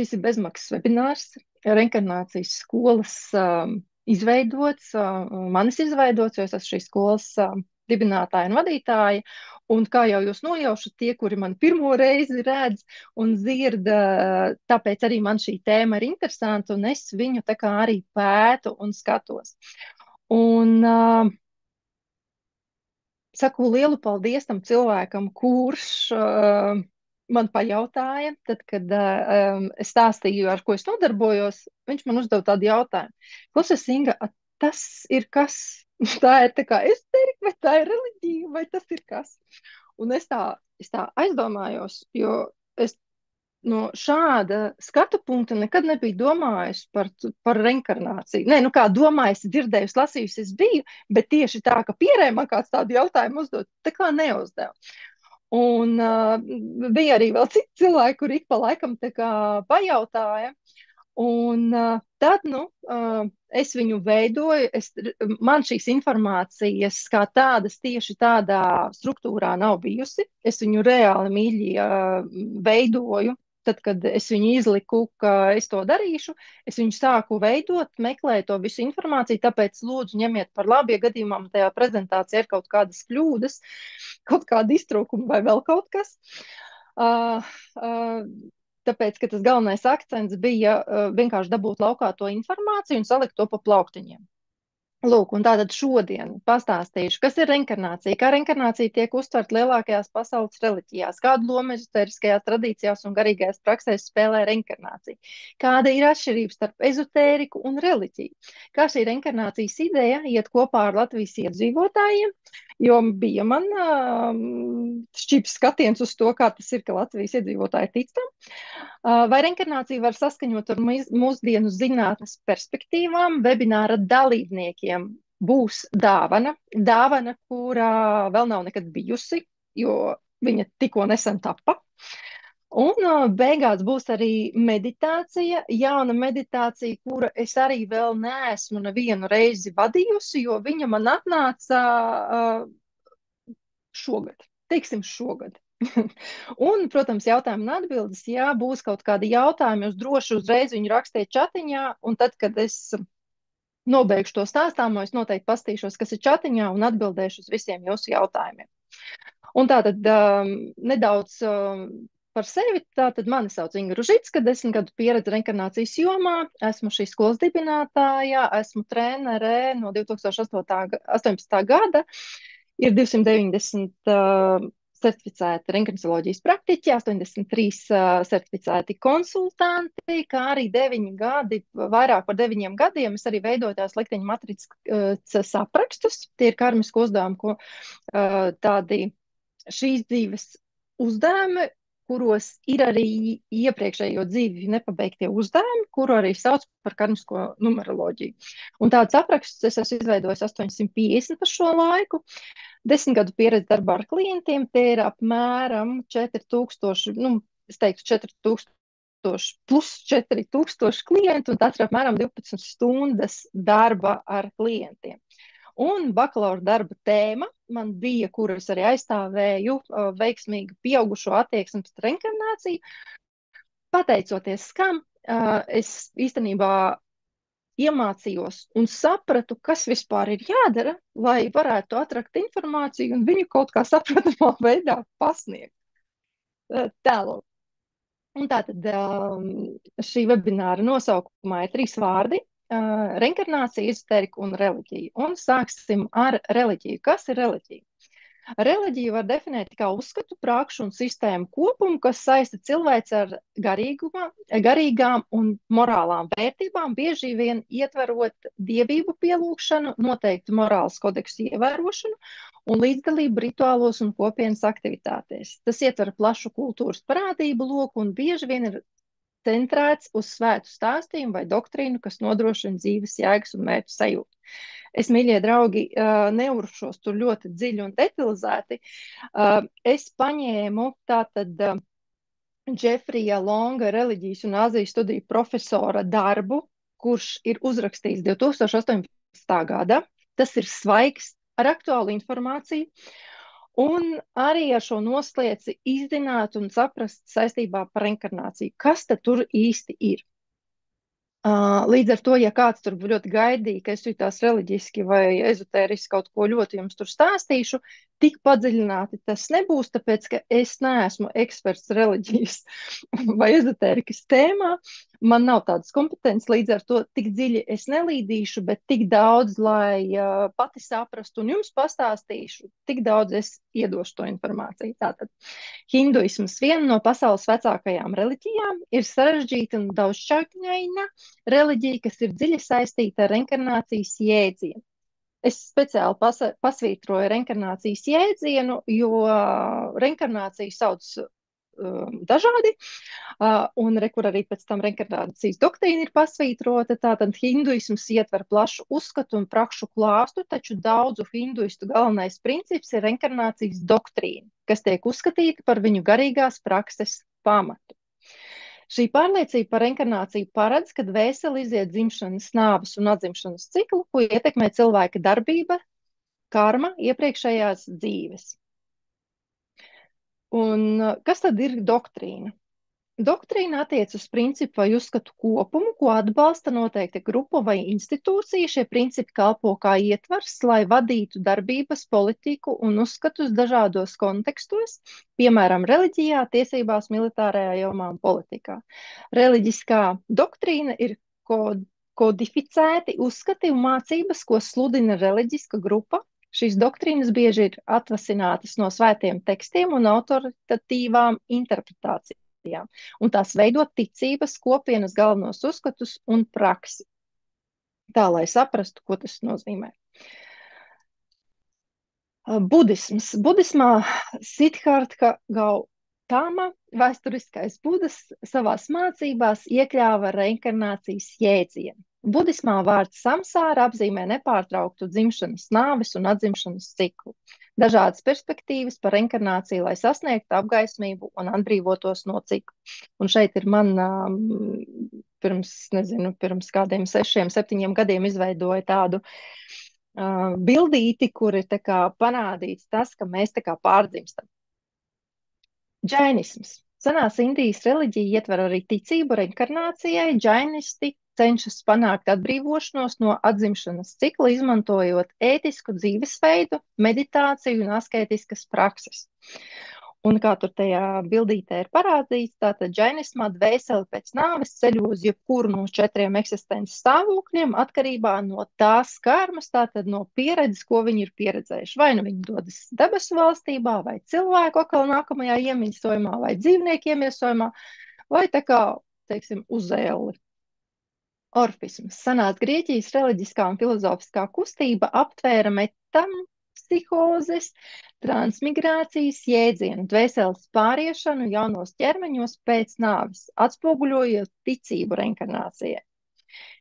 Šis ir bezmaksas webinārs, reinkarnācijas skolas izveidots, manis izveidots, jo es esmu šīs skolas dibinātāja un vadītāja. Un kā jau jūs nojaušat, tie, kuri man pirmo reizi redz un dzird, tāpēc arī man šī tēma ir interesanta, un es viņu tā kā arī pētu un skatos. Un saku lielu paldies tam cilvēkam, kurš man pajautāja, tad, kad es stāstīju, ar ko es nodarbojos, viņš man uzdeva tādu jautājumu. Klausies, Inga, tas ir kas? Tā ir tā kā ezoterika, vai tā ir reliģija, vai tas ir kas? Un es tā aizdomājos, jo es no šāda skatu punkta nekad nebiju domājusi par reinkarnāciju. Nē, nu kā domājusi, dzirdējusi, lasījusi, es biju, bet tieši tā, ka pierē man kāds tādu jautājumu uzdot, tā kā neuzdeva. Un bija arī vēl citi cilvēki, kuri ik pa laikam tā kā pajautāja. Un tad, nu, es viņu veidoju, man šīs informācijas kā tādas tieši tādā struktūrā nav bijusi. Es viņu reāli mīļi veidoju. Tad, kad es viņu izliku, ka es to darīšu, es viņu sāku veidot, meklēju to visu informāciju, tāpēc lūdzu ņemiet par labu, ja gadījumā man tajā prezentācijā ir kaut kādas kļūdas, kaut kāda iztrūkuma vai vēl kaut kas. Tāpēc, ka tas galvenais akcents bija vienkārši dabūt laukā to informāciju un salikt to pa plauktiņiem. Lūk, un tātad šodien pastāstīšu, kas ir reinkarnācija, kā reinkarnācija tiek uztverta lielākajās pasaules reliģijās, kādu lomu ezoteriskajās tradīcijās un garīgajās praksēs spēlē reinkarnācija, kāda ir atšķirība starp ezotēriku un reliģiju, kā šī reinkarnācijas ideja iet kopā ar Latvijas iedzīvotājiem, jo bija man šķīps skatiens uz to, kā tas ir, ka Latvijas iedzīvotāji tic tam. Vai reinkarnāciju var saskaņot ar mūsdienu zinātnes perspektīvām? Webināra dalībniekiem būs dāvana, kurā vēl nav nekad bijusi, jo viņa tikko nesen tapa. Un beigās būs arī meditācija, jauna meditācija, kura es arī vēl neesmu nevienu reizi vadījusi, jo viņa man atnāca šogad, teiksim šogad. Un, protams, jautājumi un atbildes, ja būs kaut kādi jautājumi, jūs droši uzreiz viņu rakstiet čatiņā, un tad, kad es nobeigšu to stāstāmo, es noteikti pastīšos, kas ir čatiņā, un atbildēšu uz visiem jūsu jautājumiem. Un tātad nedaudz par sevi, tātad mani sauc Inga Ružicka, 10 gadu pieredze reinkarnācijas jomā, esmu šīs skolas dibinātāja, esmu trenere no 2018. gada, ir 290 certificēti reinkarnacioloģijas praktiķi, 83 certificēti konsultanti, kā arī 9 gadi, vairāk par 9 gadiem es arī veidoju tās likteņa matricas aprakstus. Tie ir karmiski uzdevumi, ko tādi šīs dzīves uzdevumi, kuros ir arī iepriekšējo dzīvi nepabeigtie uzdevumi, kuru arī sauc par karmisko numeroloģiju. Un tāds aprakstus es esmu izveidojis 850 par šo laiku. 10 gadu pieredze darbā ar klientiem, tie ir apmēram 4000, es teiktu 4000 plus 4000 klientu, un tas ir apmēram 12 stundas darba ar klientiem. Un bakalaura darba tēma man bija, kuras arī aizstāvēju, veiksmīgu pieaugušo attieksmi pret reinkarnāciju. Pateicoties kam, es īstenībā iemācījos un sapratu, kas vispār ir jādara, lai varētu atrast informāciju un viņu kaut kā saprotamā veidā pasniegt. Tālāk. Un tātad šī webināra nosaukumā ir 3 vārdi - reinkarnācija, ezoterika un reliģija. Un sāksim ar reliģiju. Kas ir reliģija? Reliģiju var definēt kā uzskatu, prakšu un sistēmu kopumu, kas saista cilvēci ar garīgām un morālām vērtībām, bieži vien ietverot dievību pielūgšanu, noteiktu morāles kodeksu ievērošanu un līdzdalību rituālos un kopienas aktivitātēs. Tas ietver plašu kultūras parādību loku un bieži vien ir centrēts uz svētu stāstījumu vai doktrīnu, kas nodrošina dzīves jēgas un mērķu sajūtu. Es, mīļie draugi, neuršos tur ļoti dziļi un detalizēti. Es paņēmu tātad Džefrija Longa reliģijas un Āzijas studiju profesora darbu, kurš ir uzrakstījis 2018. gada. Tas ir svaigs ar aktuālu informāciju. Un arī ar šo noslēdzi izzināt un saprast saistībā par reinkarnāciju, kas tad tur īsti ir. Līdz ar to, ja kāds tur ļoti gaidīja, ka es jutās reliģiski vai ezotēriski kaut ko ļoti jums tur stāstīšu, tik padziļināti tas nebūs, tāpēc, ka es neesmu eksperts reliģijas vai ezotērikas tēmā. Man nav tādas kompetences, līdz ar to tik dziļi es nelīdīšu, bet tik daudz, lai pati saprastu un jums pastāstīšu, tik daudz es iedošu to informāciju. Tātad hinduisms, viena no pasaules vecākajām reliģijām, ir sarežģīta un daudzšķautņaina reliģija, kas ir dziļi saistīta ar reinkarnācijas jēdzienu. Es speciāli pasvītroju reinkarnācijas jēdzienu, jo reinkarnāciju sauc dažādi, un kur arī pēc tam reinkarnācijas doktrīna ir pasvītrota. Tātad hinduisms ietver plašu uzskatu un prakšu klāstu, taču daudzu hinduistu galvenais princips ir reinkarnācijas doktrīna, kas tiek uzskatīta par viņu garīgās prakses pamatu. Šī pārliecība par reinkarnāciju paredz, ka dvēsele iziet dzimšanas, nāves un atzimšanas ciklu, ko ietekmē cilvēka darbība, karma, iepriekšējās dzīves. Un kas tad ir doktrīna? Doktrīna attiec uz principu vai uzskatu kopumu, ko atbalsta noteikta grupa vai institūcija. Šie principi kalpo kā ietvars, lai vadītu darbības, politiku un uzskatus dažādos kontekstos, piemēram, reliģijā, tiesībās, militārajā jomā un politikā. Reliģiskā doktrīna ir kodificēti uzskati un mācības, ko sludina reliģiska grupa. Šīs doktrīnas bieži ir atvasinātas no svētiem tekstiem un autoritatīvām interpretācijām, un tās veido ticības kopienas galvenos uzskatus un praksi. Tā, lai saprastu, ko tas nozīmē. Budisms. Budismā Siddhartha Gautama, vēsturiskais Budas, savās mācībās iekļāva reinkarnācijas jēdzienu. Budismā vārds samsāra apzīmē nepārtrauktu dzimšanas, nāves un atzimšanas ciklu. Dažādas perspektīvas par reinkarnāciju, lai sasniegtu apgaismību un atbrīvotos no cikla. Un šeit ir man pirms kādiem 6, 7 gadiem izveidoja tādu bildīti, kur ir tā kā panādīts tas, ka mēs tā kā pārdzimstam. Džainisms. Senās Indijas reliģija ietver arī ticību reinkarnācijai. Džainisti cenšas panākt atbrīvošanos no atzimšanas cikla, izmantojot ētisku dzīvesveidu, meditāciju un askētiskas prakses. Un kā tur tajā bildītē ir parādīts, tātad džainismā dvēsele pēc nāves ceļo uz jebkuru no 4 eksistences stāvokļiem atkarībā no tās karmas, tātad no pieredzes, ko viņi ir pieredzējuši. Vai nu viņi dodas debesu valstībā, vai cilvēku atkal nākamajā iemiesojumā, vai dzīvnieku iemiesojumā, vai tā kā, teiksim, uz elli. Orfisms. Senās Grieķijas reliģiskā un filozofiskā kustība aptvēra metampsihozes, transmigrācijas jēdzienu, dvēseles pāriešanu jaunos ķermeņos pēc nāves, atspoguļojot ticību reinkarnācijai.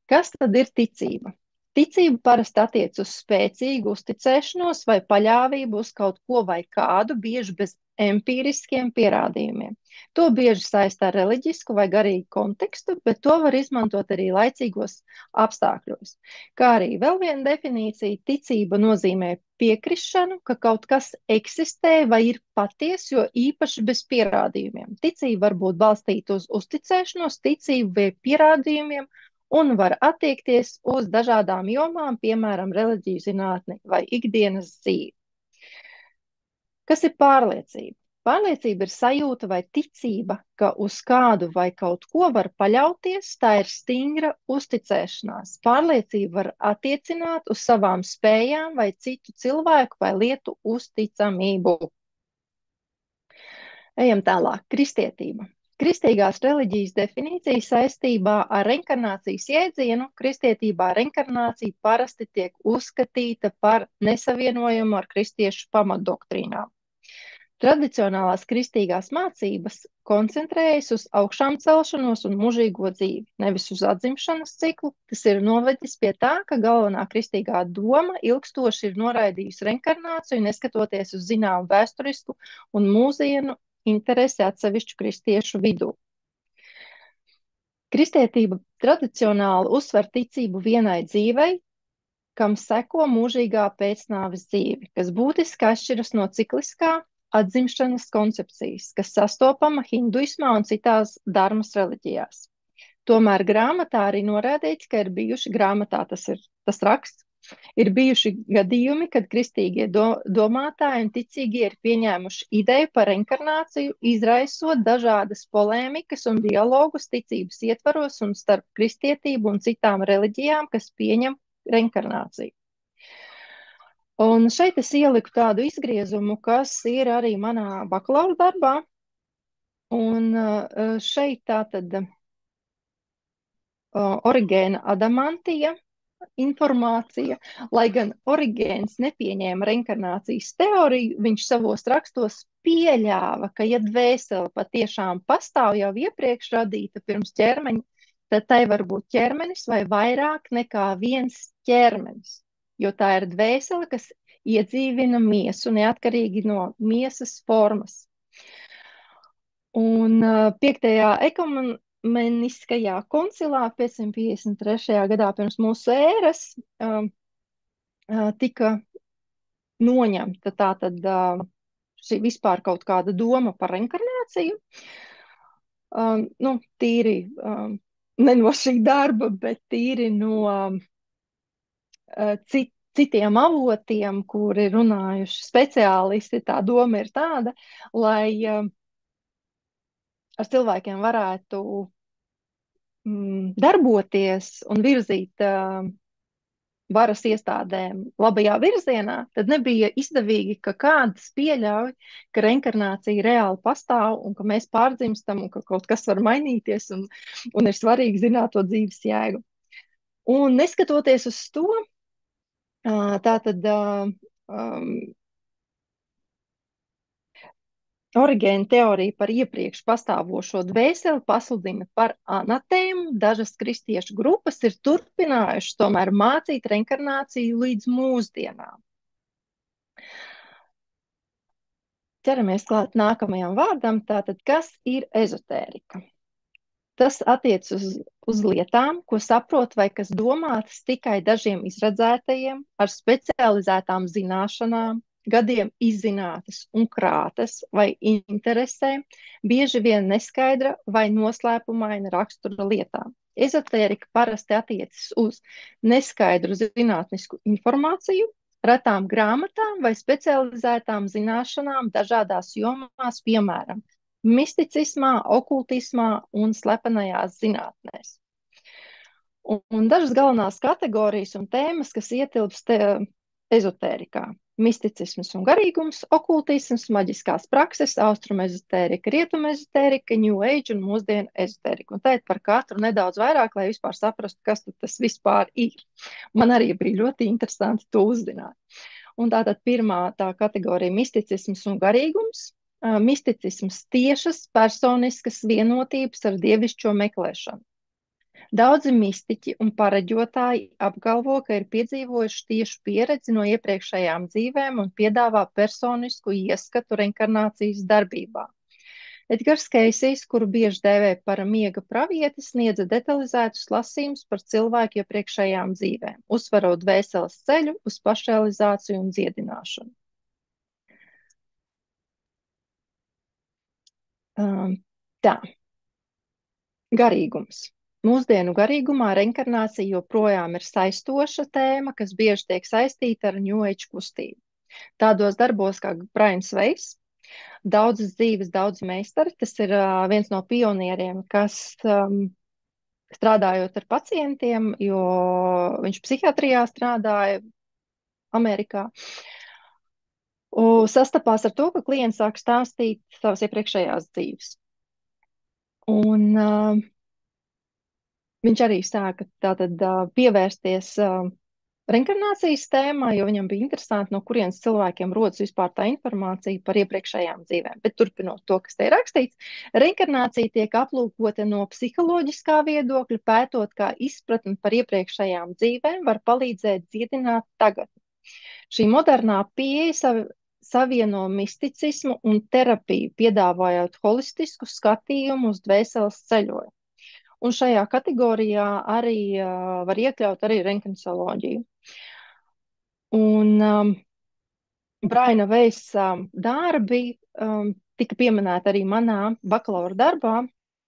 Kas tad ir ticība? Ticība parasti attiec uz spēcīgu uzticēšanos vai paļāvību uz kaut ko vai kādu, bieži bez empiriskiem pierādījumiem. To bieži saistā ar reliģisku vai garīgu kontekstu, bet to var izmantot arī laicīgos apstākļos. Kā arī vēl viena definīcija, ticība nozīmē piekrišanu, ka kaut kas eksistē vai ir patiesi, jo īpaši bez pierādījumiem. Ticība var būt balstīta uz uzticēšanos, ticību vai pierādījumiem, un var attiekties uz dažādām jomām, piemēram, reliģiju, zinātni vai ikdienas dzīvi. Kas ir pārliecība? Pārliecība ir sajūta vai ticība, ka uz kādu vai kaut ko var paļauties, tā ir stingra uzticēšanās. Pārliecība var attiecināt uz savām spējām vai citu cilvēku vai lietu uzticamību. Ejam tālāk. Kristietība. Kristīgās reliģijas definīcija saistībā ar reinkarnācijas jēdzienu. Kristietībā reinkarnācija parasti tiek uzskatīta par nesavienojumu ar kristiešu pamatdoktrīnām. Tradicionālās kristīgās mācības koncentrējas uz augšām celšanos un mūžīgo dzīvi, nevis uz atzimšanas ciklu. Tas ir novedis pie tā, ka galvenā kristīgā doma ilgstoši ir noraidījusi reinkarnāciju, neskatoties uz zināmu vēsturisku un mūsdienu interesi atsevišķu kristiešu vidū. Kristietība tradicionāli uzsver ticību vienai dzīvei, kam seko mūžīgā pēcnāves dzīve, kas būtiski atšķiras no cikliskā atzimšanas koncepcijas, kas sastopama hinduismā un citās darmas reliģijās. Tomēr grāmatā arī norādīts, ka ir bijuši grāmatā, tas ir tas raksts, ir bijuši gadījumi, kad kristīgie domātāji un ticīgie ir pieņēmuši ideju par reinkarnāciju, izraisot dažādas polēmikas un dialogus ticības ietvaros un starp kristietību un citām reliģijām, kas pieņem reinkarnāciju. Un šeit es ieliku tādu izgriezumu, kas ir arī manā bakalaura darbā. Un šeit tātad Origēna Adamantija informācija, lai gan Origēns nepieņēma reinkarnācijas teoriju, viņš savos rakstos pieļāva, ka ja dvēsele patiešām pastāv jau iepriekš radīta pirms ķermeņa, tad tai var būt ķermenis vai vairāk nekā viens ķermenis, jo tā ir dvēsele, kas iedzīvina miesu neatkarīgi no miesas formas. Un 5. ekumeniskajā koncilā 553. gadā pirms mūsu ēras tika noņemta tātad šī vispār kaut kāda doma par reinkarnāciju. Tīri ne no šī darba, bet tīri no citiem avotiem, kuri runājuši speciālisti. Tā doma ir tāda, lai ar cilvēkiem varētu darboties un virzīt varas iestādēm labajā virzienā, tad nebija izdevīgi, ka kāds pieļauj, ka reinkarnācija reāli pastāv un ka mēs pārdzimstam un ka kaut kas var mainīties un ir svarīgi zināt to dzīves jēgu. Un neskatoties uz to, tātad Origēna teorija par iepriekš pastāvošo dvēseli pasludina par anatēmu. Dažas kristiešu grupas ir turpinājušas tomēr mācīt reinkarnāciju līdz mūsdienām. Ķeramies klāt nākamajam vārdam. Tātad, kas ir ezotērika? Tas attiec uz lietām, ko saprot vai kas domātas tikai dažiem izredzētajiem ar specializētām zināšanām, gadiem izzinātas un krātas vai interesēm, bieži vien neskaidra vai noslēpumaina rakstura lietām. Ezotērika parasti attiecas uz neskaidru zinātnisku informāciju, retām grāmatām vai specializētām zināšanām dažādās jomās, piemēram, misticismā, okultismā un slepenajās zinātnēs. Un dažas galvenās kategorijas un tēmas, kas ietilpst ezotērikā. Misticisms un garīgums, okultisms, maģiskās prakses, austrumu ezotērika, rietumu ezotērika, New Age un mūsdienu ezotērika. Un tēt par katru nedaudz vairāk, lai vispār saprastu, kas tas vispār ir. Man arī bija ļoti interesanti to uzzināt. Un tātad pirmā tā kategorija misticisms un garīgums. Misticisms tiešas personiskas vienotības ar dievišķo meklēšanu. Daudzi mistiķi un pareģotāji apgalvo, ka ir piedzīvojuši tiešu pieredzi no iepriekšējām dzīvēm un piedāvā personisku ieskatu reinkarnācijas darbībā. Edgars Keisijs, kuru bieži dēvē par miega pravieti, sniedza detalizētus lasījumus par cilvēku iepriekšējām dzīvēm, uzsverot dvēseles ceļu uz pašrealizāciju un dziedināšanu. Tā. Garīgums. Mūsdienu garīgumā reinkarnācija joprojām ir saistoša tēma, kas bieži tiek saistīta ar New Age kustību. Tādos darbos kā Brains Weiss, daudzas dzīves, daudz meistari, tas ir viens no pionieriem, kas strādājot ar pacientiem, jo viņš psihiatrijā strādāja Amerikā, sastapās ar to, ka klients sāk stāstīt savas iepriekšējās dzīves. Un viņš arī sāka tātad pievērsties reinkarnācijas tēmā, jo viņam bija interesanti, no kurienes cilvēkiem rodas vispār tā informācija par iepriekšējām dzīvēm. Bet turpinot to, kas te ir rakstīts, reinkarnācija tiek aplūkota no psiholoģiskā viedokļa, pētot, kā izpratni par iepriekšējām dzīvēm var palīdzēt dziedināt tagadni. Šī modernā pieeja savieno misticismu un terapiju, piedāvājot holistisku skatījumu uz dvēseles ceļojumu. Un šajā kategorijā arī var iekļaut arī reinkarnacioloģiju. Un Braina Veisa darbi tika pieminēti arī manā bakalaura darbā.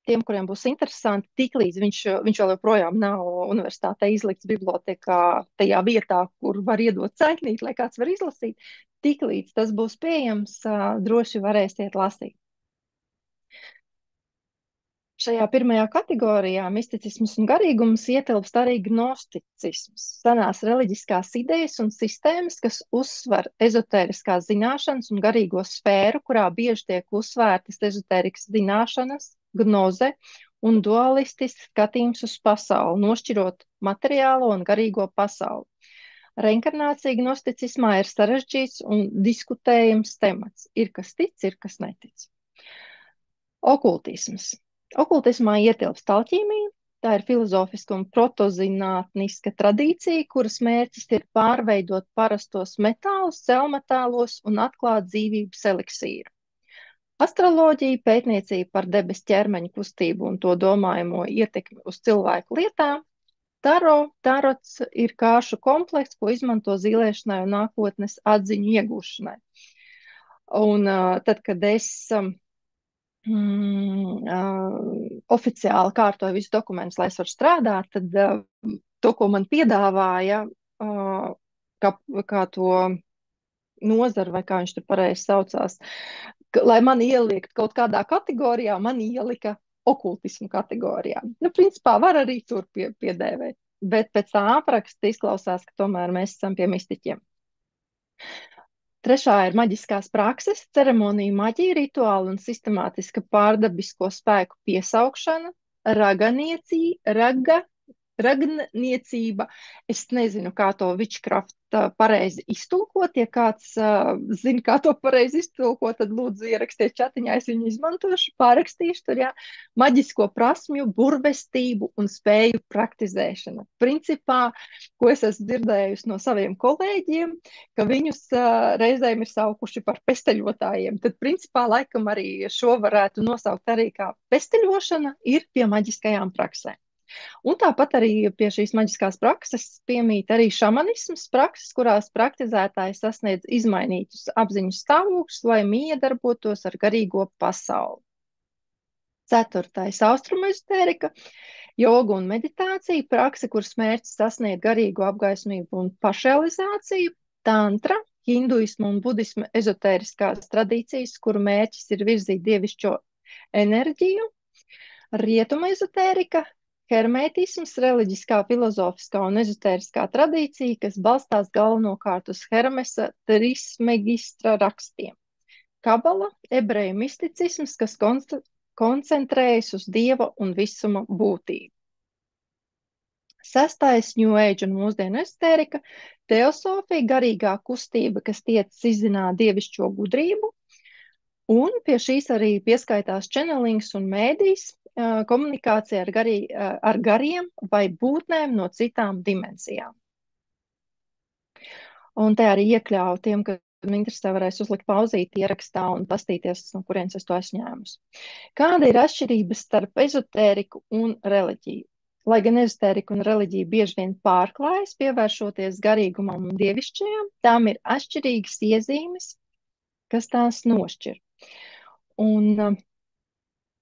Tiem, kuriem būs interesanti, tiklīdz viņš vēl joprojām nav universitātē izlikts bibliotekā, tajā vietā, kur var iedot saiknīt, lai kāds var izlasīt, tiklīdz tas būs pieejams, droši varēsiet lasīt. Šajā pirmajā kategorijā misticisms un garīgums ietilpst arī gnosticisms, senās reliģiskās idejas un sistēmas, kas uzsver ezotēriskās zināšanas un garīgo sfēru, kurā bieži tiek uzsvērtas ezotērikas zināšanas, gnoze un dualistisks skatījums uz pasauli, nošķirot materiālo un garīgo pasauli. Reinkarnācija gnosticismā ir sarežģīts un diskutējams temats. Ir kas tic, ir kas netic. Okultisms. Okultismā ietilpst alķīmija. Tā ir filozofiska un protozinātniska tradīcija, kuras mērķis ir pārveidot parastos metālus, celmetālos un atklāt dzīvības eliksīru. Astroloģija, pētniecība par debesu ķermeņa kustību un to domājamo ietekmi uz cilvēku lietām. Tarots ir kāršu komplekss, ko izmanto zīlēšanai un nākotnes atziņu iegūšanai. Un tad, kad es oficiāli kārtoju visus dokumentus, lai es varu strādāt, tad to, ko man piedāvāja, kā to nozaru, vai kā viņš tur pareizi saucās, lai mani ielikt kaut kādā kategorijā, mani ielika okultismu kategorijā. Nu, principā var arī tur piedēvēt, bet pēc tā apraksta izklausās, ka tomēr mēs esam pie mistiķiem. Trešā ir maģiskās prakses, ceremoniju maģija, rituāli un sistemātiska pārdabisko spēku piesaukšana, ragniecība. Es nezinu, kā to witchcraft pareizi iztulkot. Ja kāds zina, kā to pareizi iztulkot, tad lūdzu ierakstiet čatiņā, es viņu izmantošu, pārakstīšu tur, jā. Maģisko prasmju, burvestību un spēju praktizēšana. Principā, ko es esmu dzirdējusi no saviem kolēģiem, ka viņus reizēm ir saukuši par pesteļotājiem. Tad, principā, laikam arī šo varētu nosaukt arī kā pesteļošana ir pie maģiskajām praksēm. Un tāpat arī pie šīs maģiskās prakses piemīt arī šamanisms prakses, kurās praktizētājs sasniedz izmainītus apziņu stāvokļus, lai miedarbotos ar garīgo pasauli. Ceturtais - austrumezotērika, joga un meditācija, prakse, kuras mērķis sasniegt garīgo apgaismību un pašrealizāciju. Tantra, hinduismu un budismu ezotēriskās tradīcijas, kuru mērķis ir virzīt dievišķo enerģiju. Rietuma ezotērika, hermētisms, reliģiskā, filozofiskā un ezotēriskā tradīcija, kas balstās galvenokārt uz Hermesa Trismegistra rakstiem. Kabala, ebreju misticisms, kas koncentrējas uz dieva un visuma būtību. Sestais - New Age un mūsdienu ezotērika, teosofija, garīgā kustība, kas tiecas izzināt dievišķo gudrību. Un pie šīs arī pieskaitās channelings un mēdījis, komunikācija ar gariem vai būtnēm no citām dimensijām. Un te arī iekļauju tiem, kas interesē, varēs uzlikt pauzīti ierakstā un pastīties, no kurienes es to esmu ņēmusi. Kāda ir atšķirība starp ezotēriku un reliģiju? Lai gan ezotērika un reliģija bieži vien pārklājas, pievēršoties garīgumam un dievišķajām, tām ir atšķirīgas iezīmes, kas tās nošķir. Un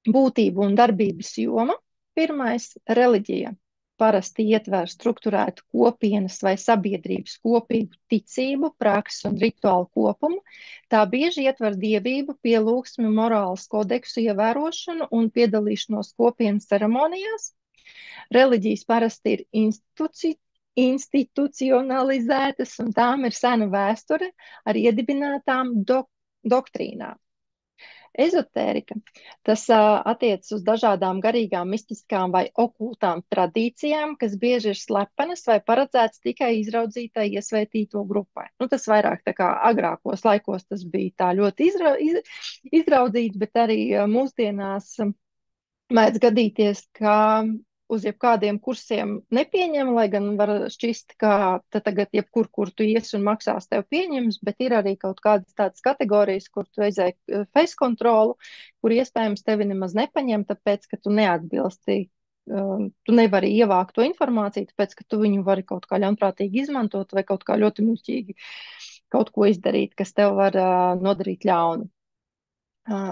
būtību un darbības joma. Pirmais - reliģija. Parasti ietver strukturētu kopienas vai sabiedrības kopīgu ticību, praksi un rituālu kopumu. Tā bieži ietver dievību, pielūgsmi, morāles kodeksu ievērošanu un piedalīšanos kopienas ceremonijās. Reliģijas parasti ir institucionalizētas un tām ir sena vēsture ar iedibinātām doktrīnām. Ezotērika. Tas attiecas uz dažādām garīgām, mistiskām vai okultām tradīcijām, kas bieži ir slepenas vai paredzētas tikai izraudzītai iesvētīto grupai. Nu, tas vairāk tā kā agrākos laikos tas bija tā ļoti izraudzīts, bet arī mūsdienās mēdz gadīties, ka uz jebkādiem kursiem nepieņem, lai gan var šķist, ka tagad jebkur, kur tu ies un maksās, tev pieņems, bet ir arī kaut kādas tādas kategorijas, kur tu aizēji face kontrolu, kur iespējams tevi nemaz nepaņem, tāpēc, ka tu neatbilsti Tu nevari ievākt to informāciju, tāpēc, ka tu viņu vari kaut kā ļaunprātīgi izmantot vai kaut kā ļoti muļķīgi kaut ko izdarīt, kas tev var nodarīt ļaunu.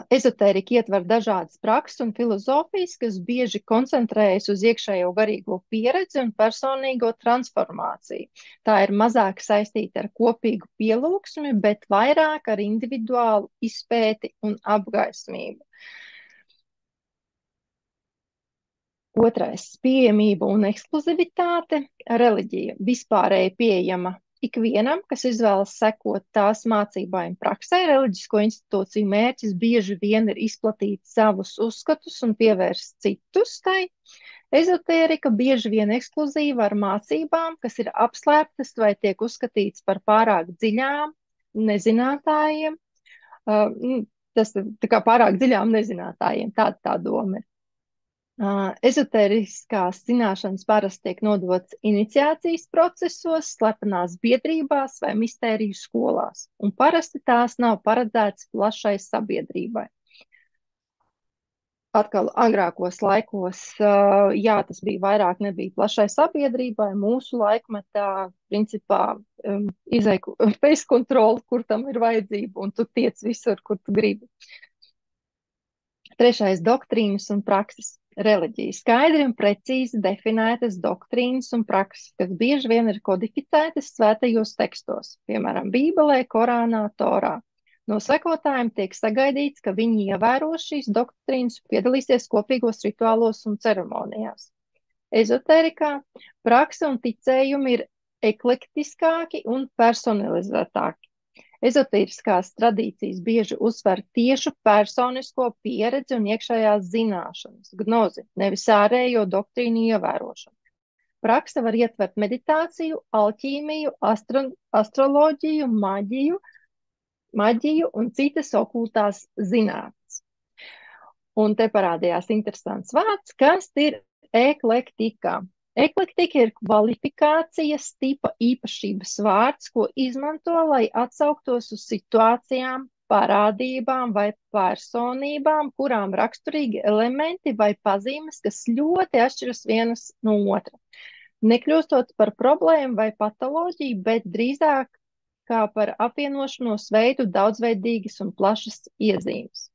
Ezotērika ietver dažādas prakses un filozofijas, kas bieži koncentrējas uz iekšējo garīgo pieredzi un personīgo transformāciju. Tā ir mazāk saistīta ar kopīgu pielūgsmi, bet vairāk ar individuālu izpēti un apgaismību. Otrais - pieejamība un ekskluzivitāte. Reliģija vispārēji pieejama ikvienam, kas izvēlas sekot tās mācībai un praksē. Reliģisko institūciju mērķis bieži vien ir izplatīt savus uzskatus un pievērst citus tai. Ezotērika bieži vien ekskluzīva ar mācībām, kas ir apslēptas vai tiek uzskatīts par pārāk dziļām nezinātājiem. Tas ir tā kā pārāk dziļām nezinātājiem, tāda tā doma ir. Ezotēriskās zināšanas parasti tiek nodotas iniciācijas procesos, slepenās biedrībās vai mistēriju skolās, un parasti tās nav paredzētas plašai sabiedrībai. Atkal agrākos laikos, jā, tas bija vairāk nebija plašai sabiedrībai, mūsu laikmetā, principā, face kontroli, kur tam ir vajadzība, un tu tiec visur, kur tu gribi. Trešais - doktrīnas un prakses. Reliģija. Skaidri un precīzi definētas doktrīnas un prakses, kas bieži vien ir kodificētas svētajos tekstos, piemēram, Bībelē, Korānā, Torā. No sekotājiem tiek sagaidīts, ka viņi ievēros šīs doktrīnas un piedalīsies kopīgos rituālos un ceremonijās. Ezotērikā prakse un ticējumi ir eklektiskāki un personalizētāki. Ezotēriskās tradīcijas bieži uzsver tiešu personisko pieredzi un iekšējās zināšanas, gnozi, nevis ārējo doktrīnu ievērošanu. Prakse var ietvert meditāciju, alķīmiju, astroloģiju, maģiju un citas okultās zinātnes. Un te parādījās interesants vārds, kas ir eklektika. Eklektika ir kvalifikācijas tipa īpašības vārds, ko izmanto, lai atsauktos uz situācijām, parādībām vai personībām, kurām raksturīgi elementi vai pazīmes, kas ļoti atšķiras vienas no otra. Nekļūstot par problēmu vai patoloģiju, bet drīzāk kā par apvienošanos veidu daudzveidīgas un plašas iezīmes.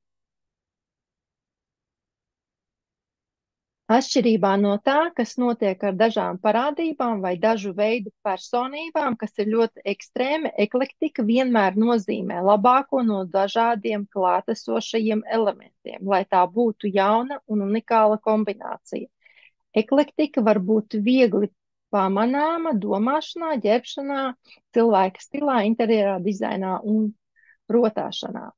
Atšķirībā no tā, kas notiek ar dažām parādībām vai dažu veidu personībām, kas ir ļoti ekstrēmi, eklektika vienmēr nozīmē labāko no dažādiem klātesošajiem elementiem, lai tā būtu jauna un unikāla kombinācija. Eklektika var būt viegli pamanāma domāšanā, ģērbšanā, cilvēka stilā, interjerā, dizainā un rotāšanā.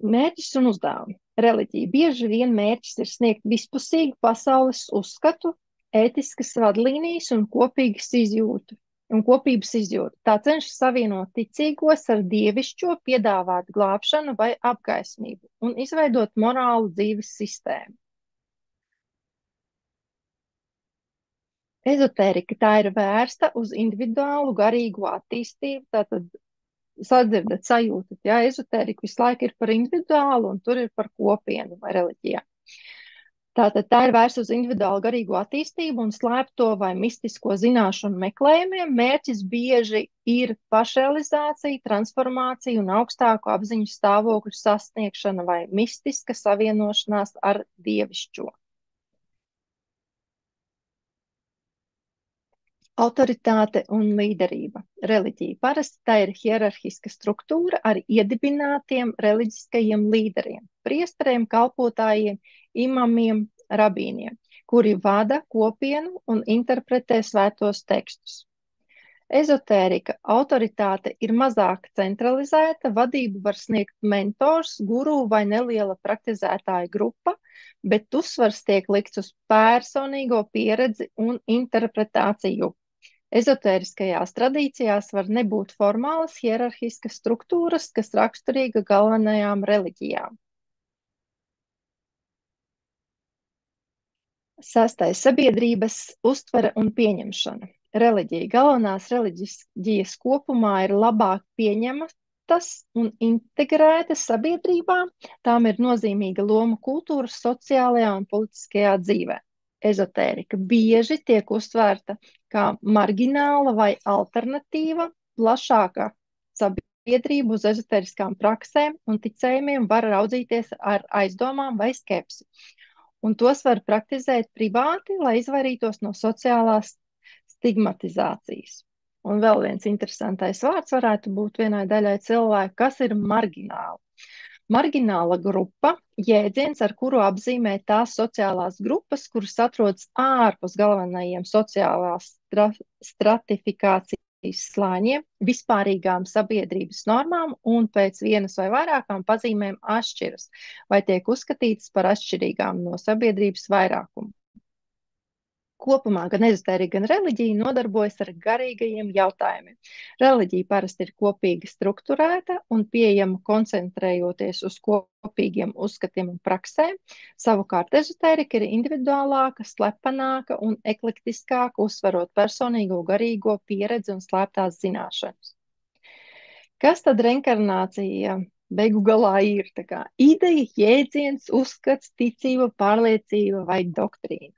Mērķis un uzdevumi. Reliģija. Bieži vien mērķis ir sniegt vispusīgu pasaules uzskatu, ētiskas vadlīnijas un kopības izjūtu. Tā cenšas savienot ticīgos ar dievišķo, piedāvāt glābšanu vai apgaismību un izveidot morālu dzīves sistēmu. Ezotērika tā ir vērsta uz individuālu garīgo attīstību, tātad sadzirdat, sajūtat, ja ezotērika visu laiku ir par individuālu un tur ir par kopienu vai reliģijā. Tātad tā ir vērsta uz individuālu garīgo attīstību un slēpto vai mistisko zināšanu meklējumiem. Mērķis bieži ir pašrealizācija, transformācija un augstāku apziņu stāvokļu sasniegšana vai mistiska savienošanās ar dievišķo. Autoritāte un līderība. Reliģija. Parasti tā ir hierarhiska struktūra ar iedibinātiem reliģiskajiem līderiem, priesteriem, kalpotājiem, imamiem, rabīniem, kuri vada kopienu un interpretē svētos tekstus. Ezotērika. Autoritāte ir mazāk centralizēta, vadību var sniegt mentors, guru vai neliela praktizētāja grupa, bet uzsvars tiek likts uz personīgo pieredzi un interpretāciju. Ezotēriskajās tradīcijās var nebūt formālas hierarhiskas struktūras, kas raksturīga galvenajām reliģijām. Sastais - sabiedrības uztvere un pieņemšana. Reliģija. Galvenās reliģijas kopumā ir labāk pieņemta saprattas un integrētas sabiedrībā, tām ir nozīmīga loma kultūras, sociālajā un politiskajā dzīvē. Ezotērika bieži tiek uztvērta kā margināla vai alternatīva plašākā sabiedrība uz ezotēriskām praksēm un ticējumiem var raudzīties ar aizdomām vai skepsi. Un tos var praktizēt privāti, lai izvairītos no sociālās stigmatizācijas. Un vēl viens interesantais vārds varētu būt vienai daļai cilvēku, kas ir margināli. Margināla grupa - jēdziens, ar kuru apzīmē tās sociālās grupas, kuras atrodas ārpus galvenajiem sociālās stratifikācijas slāņiem, vispārīgām sabiedrības normām un pēc vienas vai vairākām pazīmēm atšķiras, vai tiek uzskatītas par atšķirīgām no sabiedrības vairākuma. Kopumā gan ezotērija, gan reliģija nodarbojas ar garīgajiem jautājumiem. Reliģija parasti ir kopīgi strukturēta un pieejama koncentrējoties uz kopīgiem uzskatiem un praksēm. Savukārt ezotērika ir individuālāka, slepenāka un eklektiskāka, uzsverot personīgo garīgo pieredzi un slēptās zināšanas. Kas tad reinkarnācija beigu galā ir? Tā kā ideja, jēdziens, uzskats, ticība, pārliecība vai doktrīna?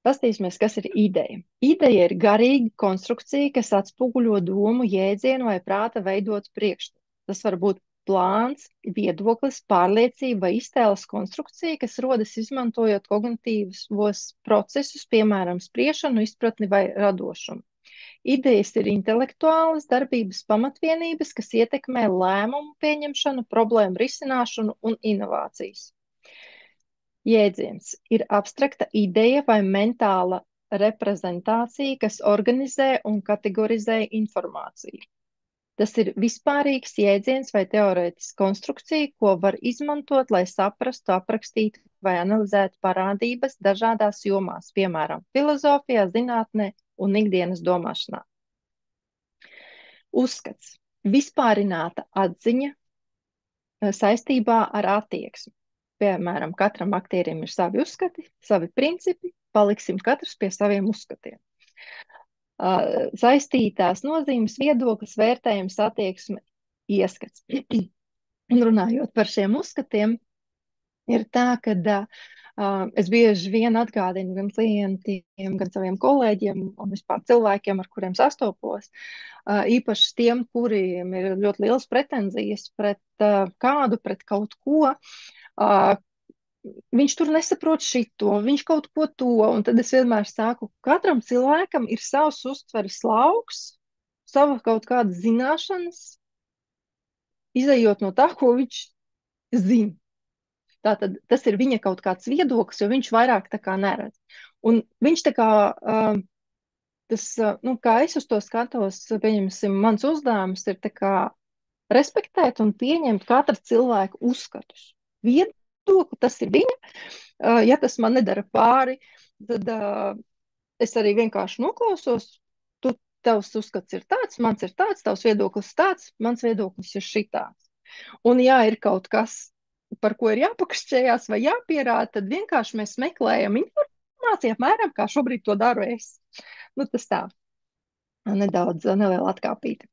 Pastīsimies, kas ir ideja. Ideja ir garīga konstrukcija, kas atspoguļo domu, jēdzienu vai prāta veidotu priekšstatu. Tas var būt plāns, viedoklis, pārliecība vai iztēles konstrukcija, kas rodas izmantojot kognitīvos procesus, piemēram, spriešanu, izpratni vai radošumu. Idejas ir intelektuālas darbības pamatvienības, kas ietekmē lēmumu pieņemšanu, problēmu risināšanu un inovācijas. Jēdziens ir abstrakta ideja vai mentāla reprezentācija, kas organizē un kategorizē informāciju. Tas ir vispārīgs jēdziens vai teorētiska konstrukcija, ko var izmantot, lai saprastu, aprakstītu vai analizētu parādības dažādās jomās, piemēram, filozofijā, zinātnē un ikdienas domāšanā. Uzskats - vispārināta atziņa saistībā ar attieksmi. Piemēram, katram aktierim ir savi uzskati, savi principi, paliksim katrs pie saviem uzskatiem. Saistītās nozīmes, viedoklis, vērtējums, attieksme, ieskats. Un runājot par šiem uzskatiem, ir tā, ka es bieži vien atgādinu gan klientiem, gan saviem kolēģiem un vispār cilvēkiem, ar kuriem sastopos, īpaši tiem, kuriem ir ļoti liels pretenzijas pret kādu, pret kaut ko, viņš tur nesaprot šito, viņš kaut ko to, un tad es vienmēr saku, katram cilvēkam ir savs uztveres lauks, sava kaut kādas zināšanas, izējot no tā, ko viņš zina. Tātad tas ir viņa kaut kāds viedoklis, jo viņš vairāk tā kā neredz. Un viņš tā kā, kā es uz to skatos, pieņemsim, mans uzdevums ir tā kā respektēt un pieņemt katra cilvēka uzskatus. Viedokli, tas ir viņa. Ja tas man nedara pāri, tad es arī vienkārši noklausos. Tavs uzskats ir tāds, mans ir tāds, tavs viedoklis tāds, mans viedoklis ir šitāds. Un ja ir kaut kas, par ko ir jāpakšķējās vai jāpierāda, tad vienkārši mēs meklējam informāciju, apmēram kā šobrīd to daru es. Tas tā, nedaudz neliela atkāpīta.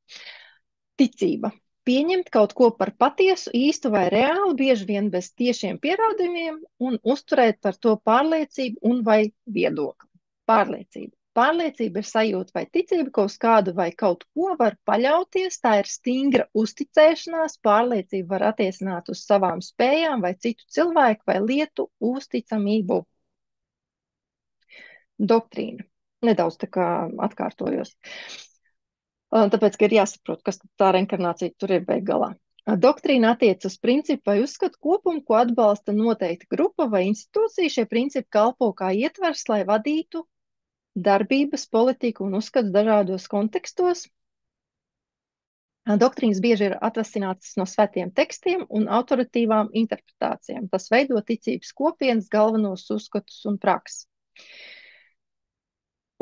Ticība. Pieņemt kaut ko par patiesu, īstu vai reālu, bieži vien bez tiešiem pierādījumiem, un uzturēt par to pārliecību un vai viedokli. Pārliecība. Pārliecība ir sajūta vai ticība, ka uz kādu vai kaut ko var paļauties, tā ir stingra uzticēšanās, pārliecība var attiecināt uz savām spējām vai citu cilvēku vai lietu uzticamību. Doktrīna. Nedaudz tā kā atkārtojos. Tāpēc, ka ir jāsaprot, kas tā reinkarnācija tur ir beig galā. Doktrīna attiec uz principu vai uzskatu kopumu, ko atbalsta noteikta grupa vai institūcija. Šie principi kalpo kā ietvers, lai vadītu darbības, politiku un uzskatu dažādos kontekstos. Doktrīnas bieži ir atvasinātas no svētiem tekstiem un autoritīvām interpretācijām. Tas veido ticības kopienas galvenos uzskatus un praksi.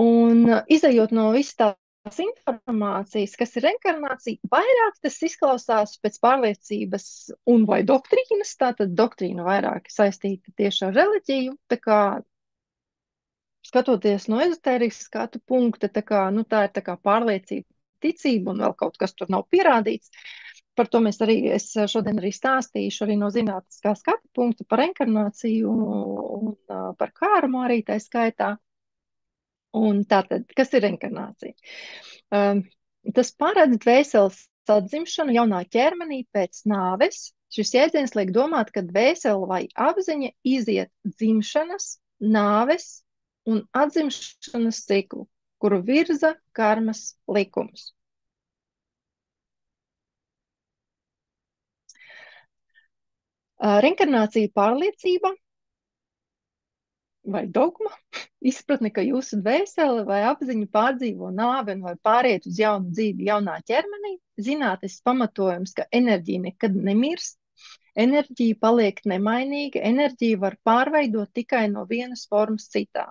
Un izejot no visas tās informācijas, kas ir reinkarnācija, vairāk tas izklausās pēc pārliecības un vai doktrīnas, tātad doktrīna vairāk saistīta tieši ar reliģiju, tā kā skatoties no ezotērikas skatu punkta, tā ir tā kā pārliecība, ticība un vēl kaut kas tur nav pierādīts. Par to es šodien arī stāstīšu arī no zinātniskā skatu punkta par reinkarnāciju un par kārmu arī tā skaitā. Un tātad, kas ir reinkarnācija? Tas paredz dvēseles atzimšanu jaunā ķermenī pēc nāves. Šis jēdziens liek domāt, ka dvēsele vai apziņa iziet dzimšanas, nāves un atzimšanas ciklu, kuru virza karmas likums. Reinkarnācija pārliecība vai dogma, izpratne, ka jūsu dvēsele vai apziņa pārdzīvo nāvi un var pāriet uz jaunu dzīvi jaunā ķermenī, zinātnes pamatojums, ka enerģija nekad nemirst, enerģija paliek nemainīga, enerģija var pārveidot tikai no vienas formas citā.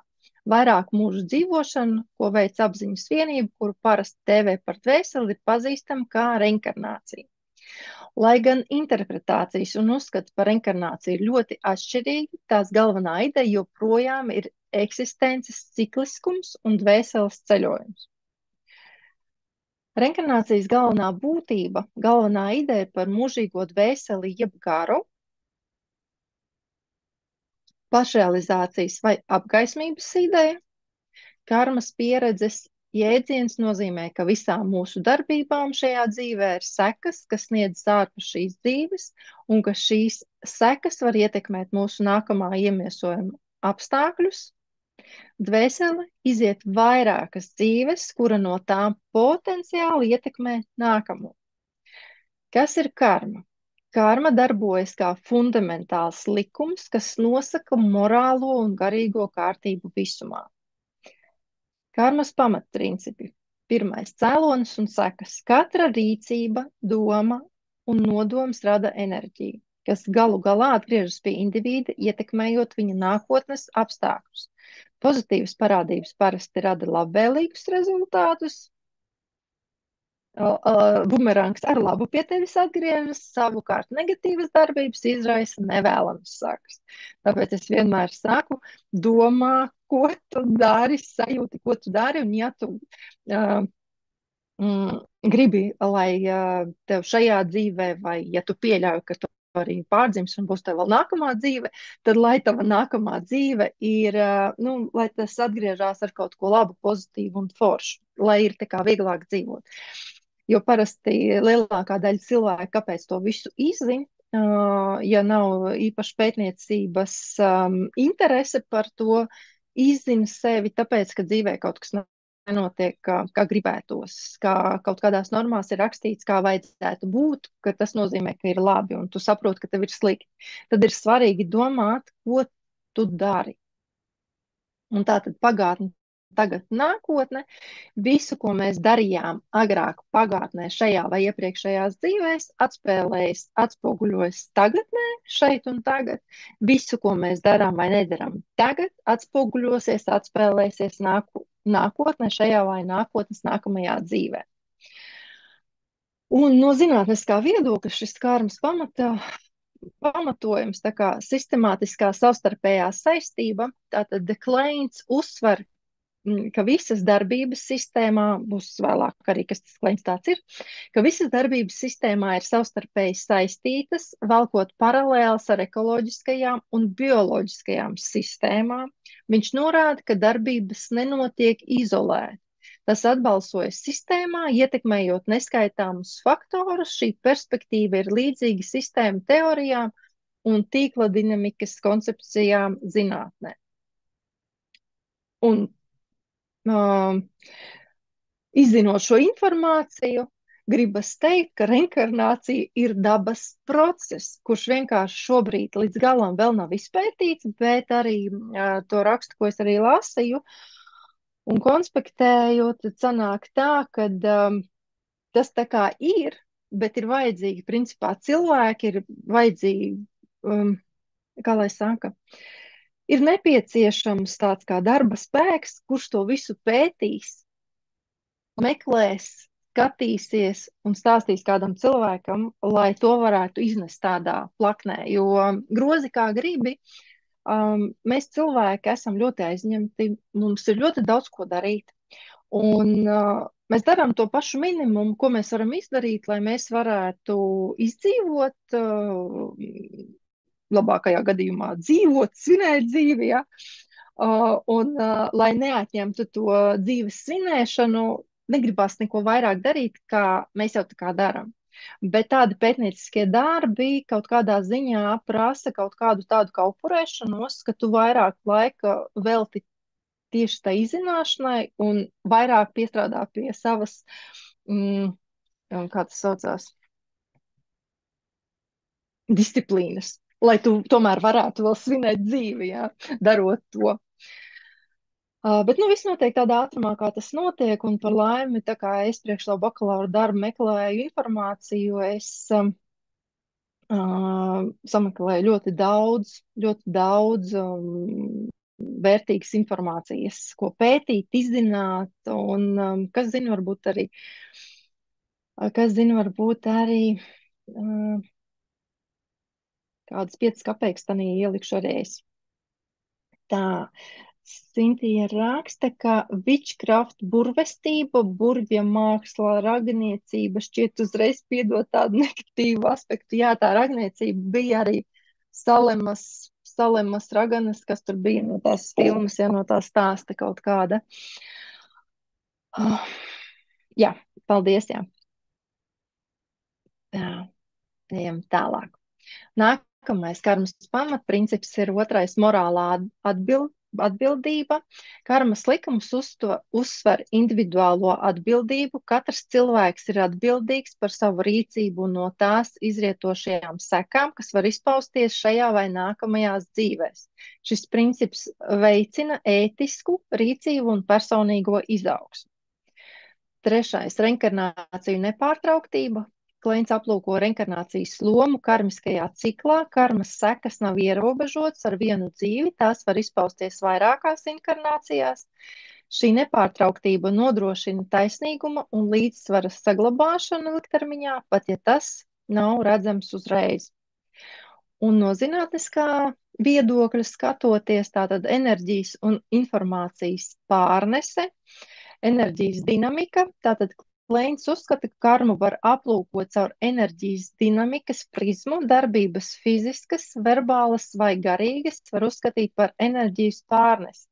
Vairāk mūžu dzīvošanu, ko veic apziņas vienība, kuru parasti dēvē par dvēseli, ir pazīstama kā reinkarnācija. Lai gan interpretācijas un uzskats par reinkarnāciju ir ļoti atšķirīgi, tās galvenā ideja joprojām ir eksistences cikliskums un dvēseles ceļojums. Reinkarnācijas galvenā būtība, galvenā ideja par mūžīgo dvēseli jeb garu, pašrealizācijas vai apgaismības ideja, karmas pieredzes jēdziens nozīmē, ka visām mūsu darbībām šajā dzīvē ir sekas, kas sniedz ārpus šīs dzīves, un ka šīs sekas var ietekmēt mūsu nākamā iemiesojuma apstākļus. Dvēsele iziet vairākas dzīves, kura no tām potenciāli ietekmē nākamo. Kas ir karma? Karma darbojas kā fundamentāls likums, kas nosaka morālo un garīgo kārtību visumā. Karmas pamatprincipi. Pirmais - cēlonis un sekas. Katra rīcība, doma un nodoms rada enerģiju, kas galu galā atgriežas pie indivīda, ietekmējot viņa nākotnes apstākļus. Pozitīvas parādības parasti rada labvēlīgus rezultātus. Bumerangs ar labu pie tevis atgriežas, savukārt negatīvas darbības izraisa nevēlamas sakas. Tāpēc es vienmēr saku, domā, ko tu dari, sajūti, ko tu dari, un ja tu gribi, lai tev šajā dzīvē, vai ja tu pieļauj, ka tu arī pārdzims un būs tev vēl nākamā dzīve, tad lai tava nākamā dzīve ir, lai tas atgriežās ar kaut ko labu, pozitīvu un foršu, lai ir tā kā vieglāk dzīvot. Jo parasti lielākā daļa cilvēku, kāpēc to visu izzina, ja nav īpaši pētniecības interese par to, izzina sevi tāpēc, ka dzīvē kaut kas nenotiek kā gribētos, kā kaut kādās normās ir rakstīts, kā vajadzētu būt, ka tas nozīmē, ka ir labi, un tu saproti, ka tev ir slikti. Tad ir svarīgi domāt, ko tu dari. Un tā tad pagātne, tagad nākotne, visu, ko mēs darījām agrāk pagātnē šajā vai iepriekšējās dzīvēs, atspēlējas, atspoguļojas tagadnē, šeit un tagad. Visu, ko mēs darām vai nedarām tagad, atspoguļosies, atspēlēsies nākotnē šajā vai nākotnes nākamajā dzīvē. Un no zinātniskā viedokļa šis karmas pamatojums, tā kā sistemātiskā savstarpējā saistība, tātad Kleins uzsver, ka visas darbības sistēmā, būs vēlāk arī, kas tas Kleins tāds ir, ka visas darbības sistēmā ir savstarpēji saistītas, velkot paralēlas ar ekoloģiskajām un bioloģiskajām sistēmām. Viņš norāda, ka darbības nenotiek izolēti. Tas atbalsojas sistēmā, ietekmējot neskaitāmus faktorus. Šī perspektīva ir līdzīga sistēmu teorijām un tīkla dinamikas koncepcijām zinātnē. Un izzinot šo informāciju, gribas teikt, ka reinkarnācija ir dabas process, kurš vienkārši šobrīd līdz galam vēl nav izpētīts, bet arī to rakstu, ko es arī lasīju un konspektēju, tad sanāk tā, ka tas tā kā ir, bet ir vajadzīgi, principā cilvēki ir vajadzīgi, kā lai saka, ir nepieciešams tāds kā darba spēks, kurš to visu pētīs, meklēs, skatīsies un stāstīs kādam cilvēkam, lai to varētu iznest tādā plaknē. Jo grozi kā gribi, mēs cilvēki esam ļoti aizņemti, mums ir ļoti daudz ko darīt. Un mēs darām to pašu minimumu, ko mēs varam izdarīt, lai mēs varētu izdzīvot, labākajā gadījumā dzīvot, svinēt dzīvi, ja? Lai neatņemtu to dzīves svinēšanu, negribas neko vairāk darīt, kā mēs jau tā kā darām. Bet tādi pētnieciskie darbi kaut kādā ziņā prasa kaut kādu tādu kā upurēšanos, ka tu vairāk laika velti tieši tai izzināšanai un vairāk piestrādā pie savas, kā tas saucās, disciplīnas, lai tu tomēr varētu vēl svinēt dzīvi, jā, darot to. Bet, nu, viss notiek tādā ātrumā, kā tas notiek, un par laimi, tā kā es priekš savu bakalaura darbu meklēju informāciju, es sameklēju ļoti daudz vērtīgas informācijas, ko pētīt, izzināt, un kas zina, varbūt arī kādas 5 kapeikas tanī ielikšu arī es. Tā, Sintija raksta, ka witchcraft burvestība, burvja māksla, ragniecība šķiet uzreiz piedot tādu negatīvu aspektu. Jā, tā ragniecība bija arī Salemas raganas, kas tur bija no tās filmas, ja no tā stāsta kaut kāda. Jā, paldies, jā. Tā, ejam tālāk. Nākamais karmas pamatprincips ir 2. morālā atbildība. Karmas likums uzsver individuālo atbildību. Katrs cilvēks ir atbildīgs par savu rīcību un no tās izrietošajām sekām, kas var izpausties šajā vai nākamajās dzīvēs. Šis princips veicina ētisku rīcību un personīgo izaugsmu. 3. reinkarnāciju nepārtrauktība. Kleints aplūko reinkarnācijas lomu karmiskajā ciklā. Karmas sekas nav ierobežotas ar vienu dzīvi, tās var izpausties vairākās inkarnācijās. Šī nepārtrauktība nodrošina taisnīguma un līdzsvara saglabāšanu ilgtermiņā, pat ja tas nav redzams uzreiz. Un no zinātniskā viedokļa skatoties, tātad enerģijas un informācijas pārnese, enerģijas dinamika, tātad Kleints uzskata, ka karmu var aplūkot caur enerģijas dinamikas prizmu, darbības fiziskas, verbālas vai garīgas var uzskatīt par enerģijas pārnesi.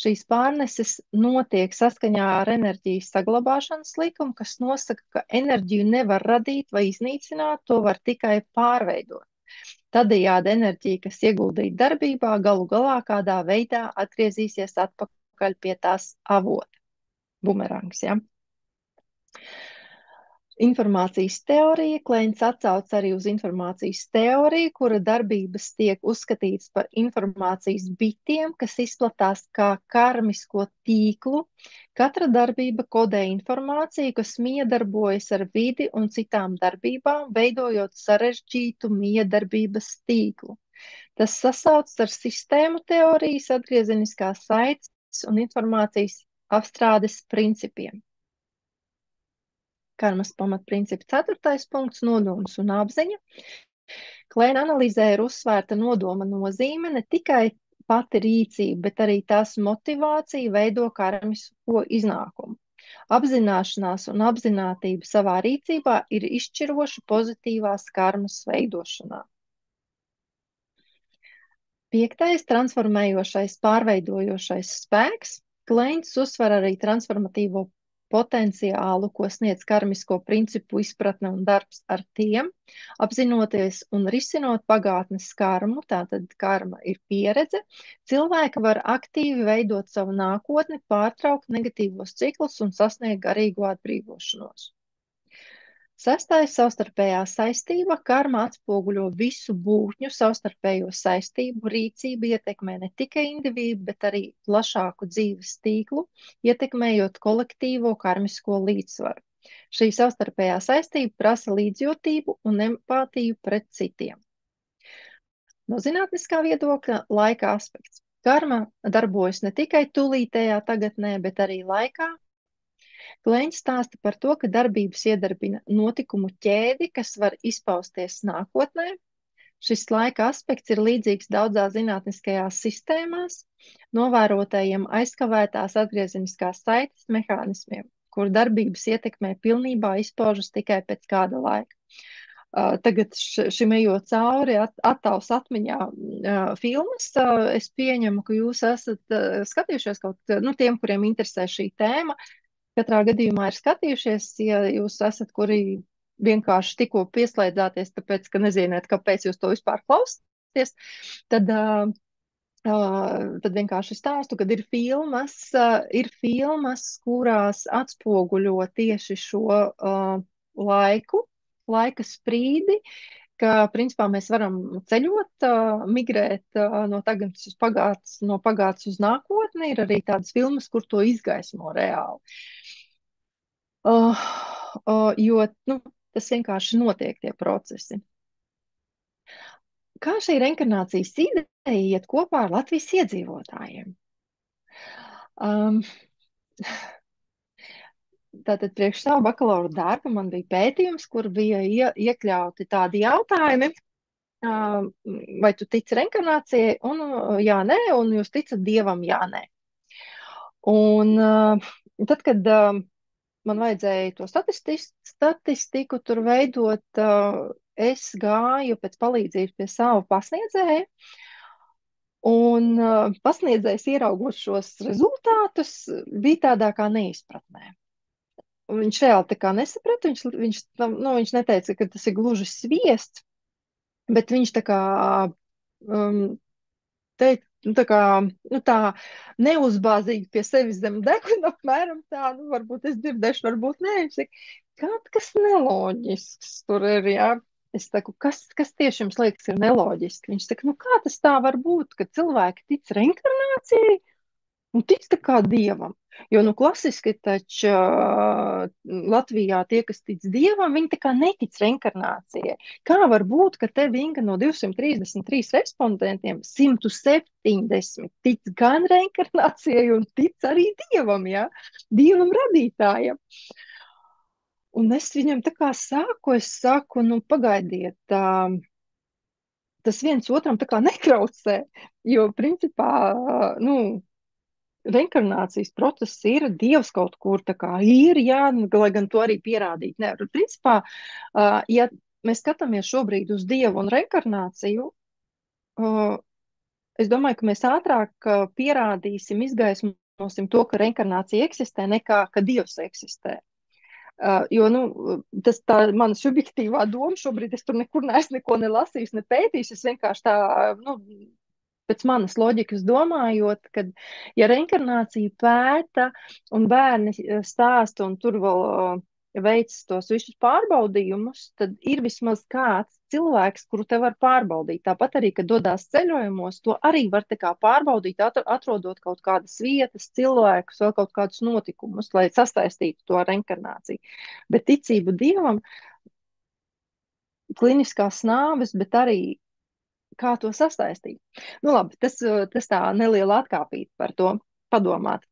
Šīs pārneses notiek saskaņā ar enerģijas saglabāšanas likumu, kas nosaka, ka enerģiju nevar radīt vai iznīcināt, to var tikai pārveidot. Tādējādi enerģija, kas ieguldīta darbībā, galu galā kādā veidā atgriezīsies atpakaļ pie tās avota. Bumerangs, ja? Informācijas teorija. Kleints atsauc arī uz informācijas teoriju, kura darbības tiek uzskatītas par informācijas bitiem, kas izplatās kā karmisko tīklu. Katra darbība kodē informāciju, kas miedarbojas ar vidi un citām darbībām, veidojot sarežģītu miedarbības tīklu. Tas sasaucas ar sistēmu teorijas, atgriezeniskās saites un informācijas apstrādes principiem. Karmas pamatprincipa 4. punkts - nodoms un apziņa. Kleina analīzē ir uzsvērta nodoma nozīme, ne tikai pati rīcība, bet arī tās motivācija veido karmisko iznākumu. Apzināšanās un apzinātība savā rīcībā ir izšķiroša pozitīvās karmas veidošanā. 5. transformējošais, pārveidojošais spēks. Kleints uzsver arī transformatīvo potenciālu, ko sniedz karmisko principu izpratne un darbs ar tiem, apzinoties un risinot pagātnes karmu, tātad karma ir pieredze, cilvēki var aktīvi veidot savu nākotni, pārtraukt negatīvos ciklus un sasniegt garīgo atbrīvošanos. 6. savstarpējā saistība. Karma atspoguļo visu būtņu savstarpējo saistību. Rīcība ietekmē ne tikai individu, bet arī plašāku dzīves tīklu, ietekmējot kolektīvo karmisko līdzsvaru. Šī savstarpējā saistība prasa līdzjūtību un empātiju pret citiem. No zinātniskā viedokļa laika aspekts. Karma darbojas ne tikai tūlītējā tagadnē, bet arī laikā. Kleints stāsta par to, ka darbības iedarbina notikumu ķēdi, kas var izpausties nākotnē. Šis laika aspekts ir līdzīgs daudzās zinātniskajās sistēmās, novērotajiem aizkavētās atgriezeniskās saites mehānismiem, kur darbības ietekmē pilnībā izpaužas tikai pēc kāda laika. Tagad šim ejot cauri, attausa atmiņā filmas. Es pieņemu, ka jūs esat skatījušies tiem, kuriem interesē šī tēma. Katrā gadījumā ir skatījušies, ja jūs esat, kuri vienkārši tikko pieslēdzāties, tāpēc, ka nezināt, kāpēc jūs to vispār klausāties, tad vienkārši stāstu, kad ir filmas, kurās atspoguļo tieši šo laika sprīdi, ka principā mēs varam ceļot, migrēt no tagadnes uz pagātnes, no pagātnes uz nākotni. Ir arī tādas filmas, kur to izgaismo reāli. Jo tas vienkārši notiek tie procesi. Kā šī reinkarnācijas ideja iet kopā ar Latvijas iedzīvotājiem? Tātad priekš savu bakalaura darbu man bija pētījums, kur bija iekļauti tādi jautājumi, vai tu tici reinkarnācijai, un jā, nē, un jūs ticat Dievam, jā, nē. Un tad, kad man vajadzēja to statistiku tur veidot, es gāju pēc palīdzības pie savu pasniedzēju, un pasniedzējs ieraugot šos rezultātus bija tādā kā neizpratnē. Viņš reāli tā kā nesaprata, viņš neteica, ka tas ir gluži sviests, bet viņš tā kā teica, tā neuzbāzīgi pie sevis zem deguna, apmēram tā, varbūt es dzirdēšu, varbūt nē, viņš saka, kaut kas neloģisks tur ir, jā. Es saku, kas tieši jums liekas ir neloģiski? Viņš saka, kā tas tā var būt, ka cilvēki tic reinkarnācijai un tic tā kā Dievam? Jo, klasiski taču Latvijā tie, kas tic Dievam, viņi tā kā netic reinkarnācijai. Kā var būt, ka te Inga no 233 respondentiem 170 tic gan reinkarnācijai un tic arī Dievam, ja? Dievam radītājam? Un es viņam tā kā saku, pagaidiet, tas viens otram tā kā netraucē, jo principā, reinkarnācijas process ir, Dievs kaut kur tā kā ir, jā, lai gan to arī pierādīt nevar. Principā, ja mēs skatāmies šobrīd uz Dievu un reinkarnāciju, es domāju, ka mēs ātrāk pierādīsim, izgaismosim to, ka reinkarnācija eksistē, nekā ka Dievs eksistē. Jo, tas tā mana subjektīvā doma, šobrīd es tur nekur neesmu neko nelasījis, ne pētījis, es vienkārši tā, pēc manas loģikas domājot, ka, ja reinkarnācija pēta un bērni stāsta un tur vēl veic tos visus pārbaudījumus, tad ir vismaz kāds cilvēks, kuru te var pārbaudīt. Tāpat arī, kad dodās ceļojumos, to arī var tā kā pārbaudīt, atrodot kaut kādas vietas, cilvēkus, vēl kaut kādus notikumus, lai sastaistītu to reinkarnāciju. Bet ticību Dievam, kliniskās nāves, bet arī kā to sastaistīt. Labi, tas tā neliela atkāpīta par to padomāt.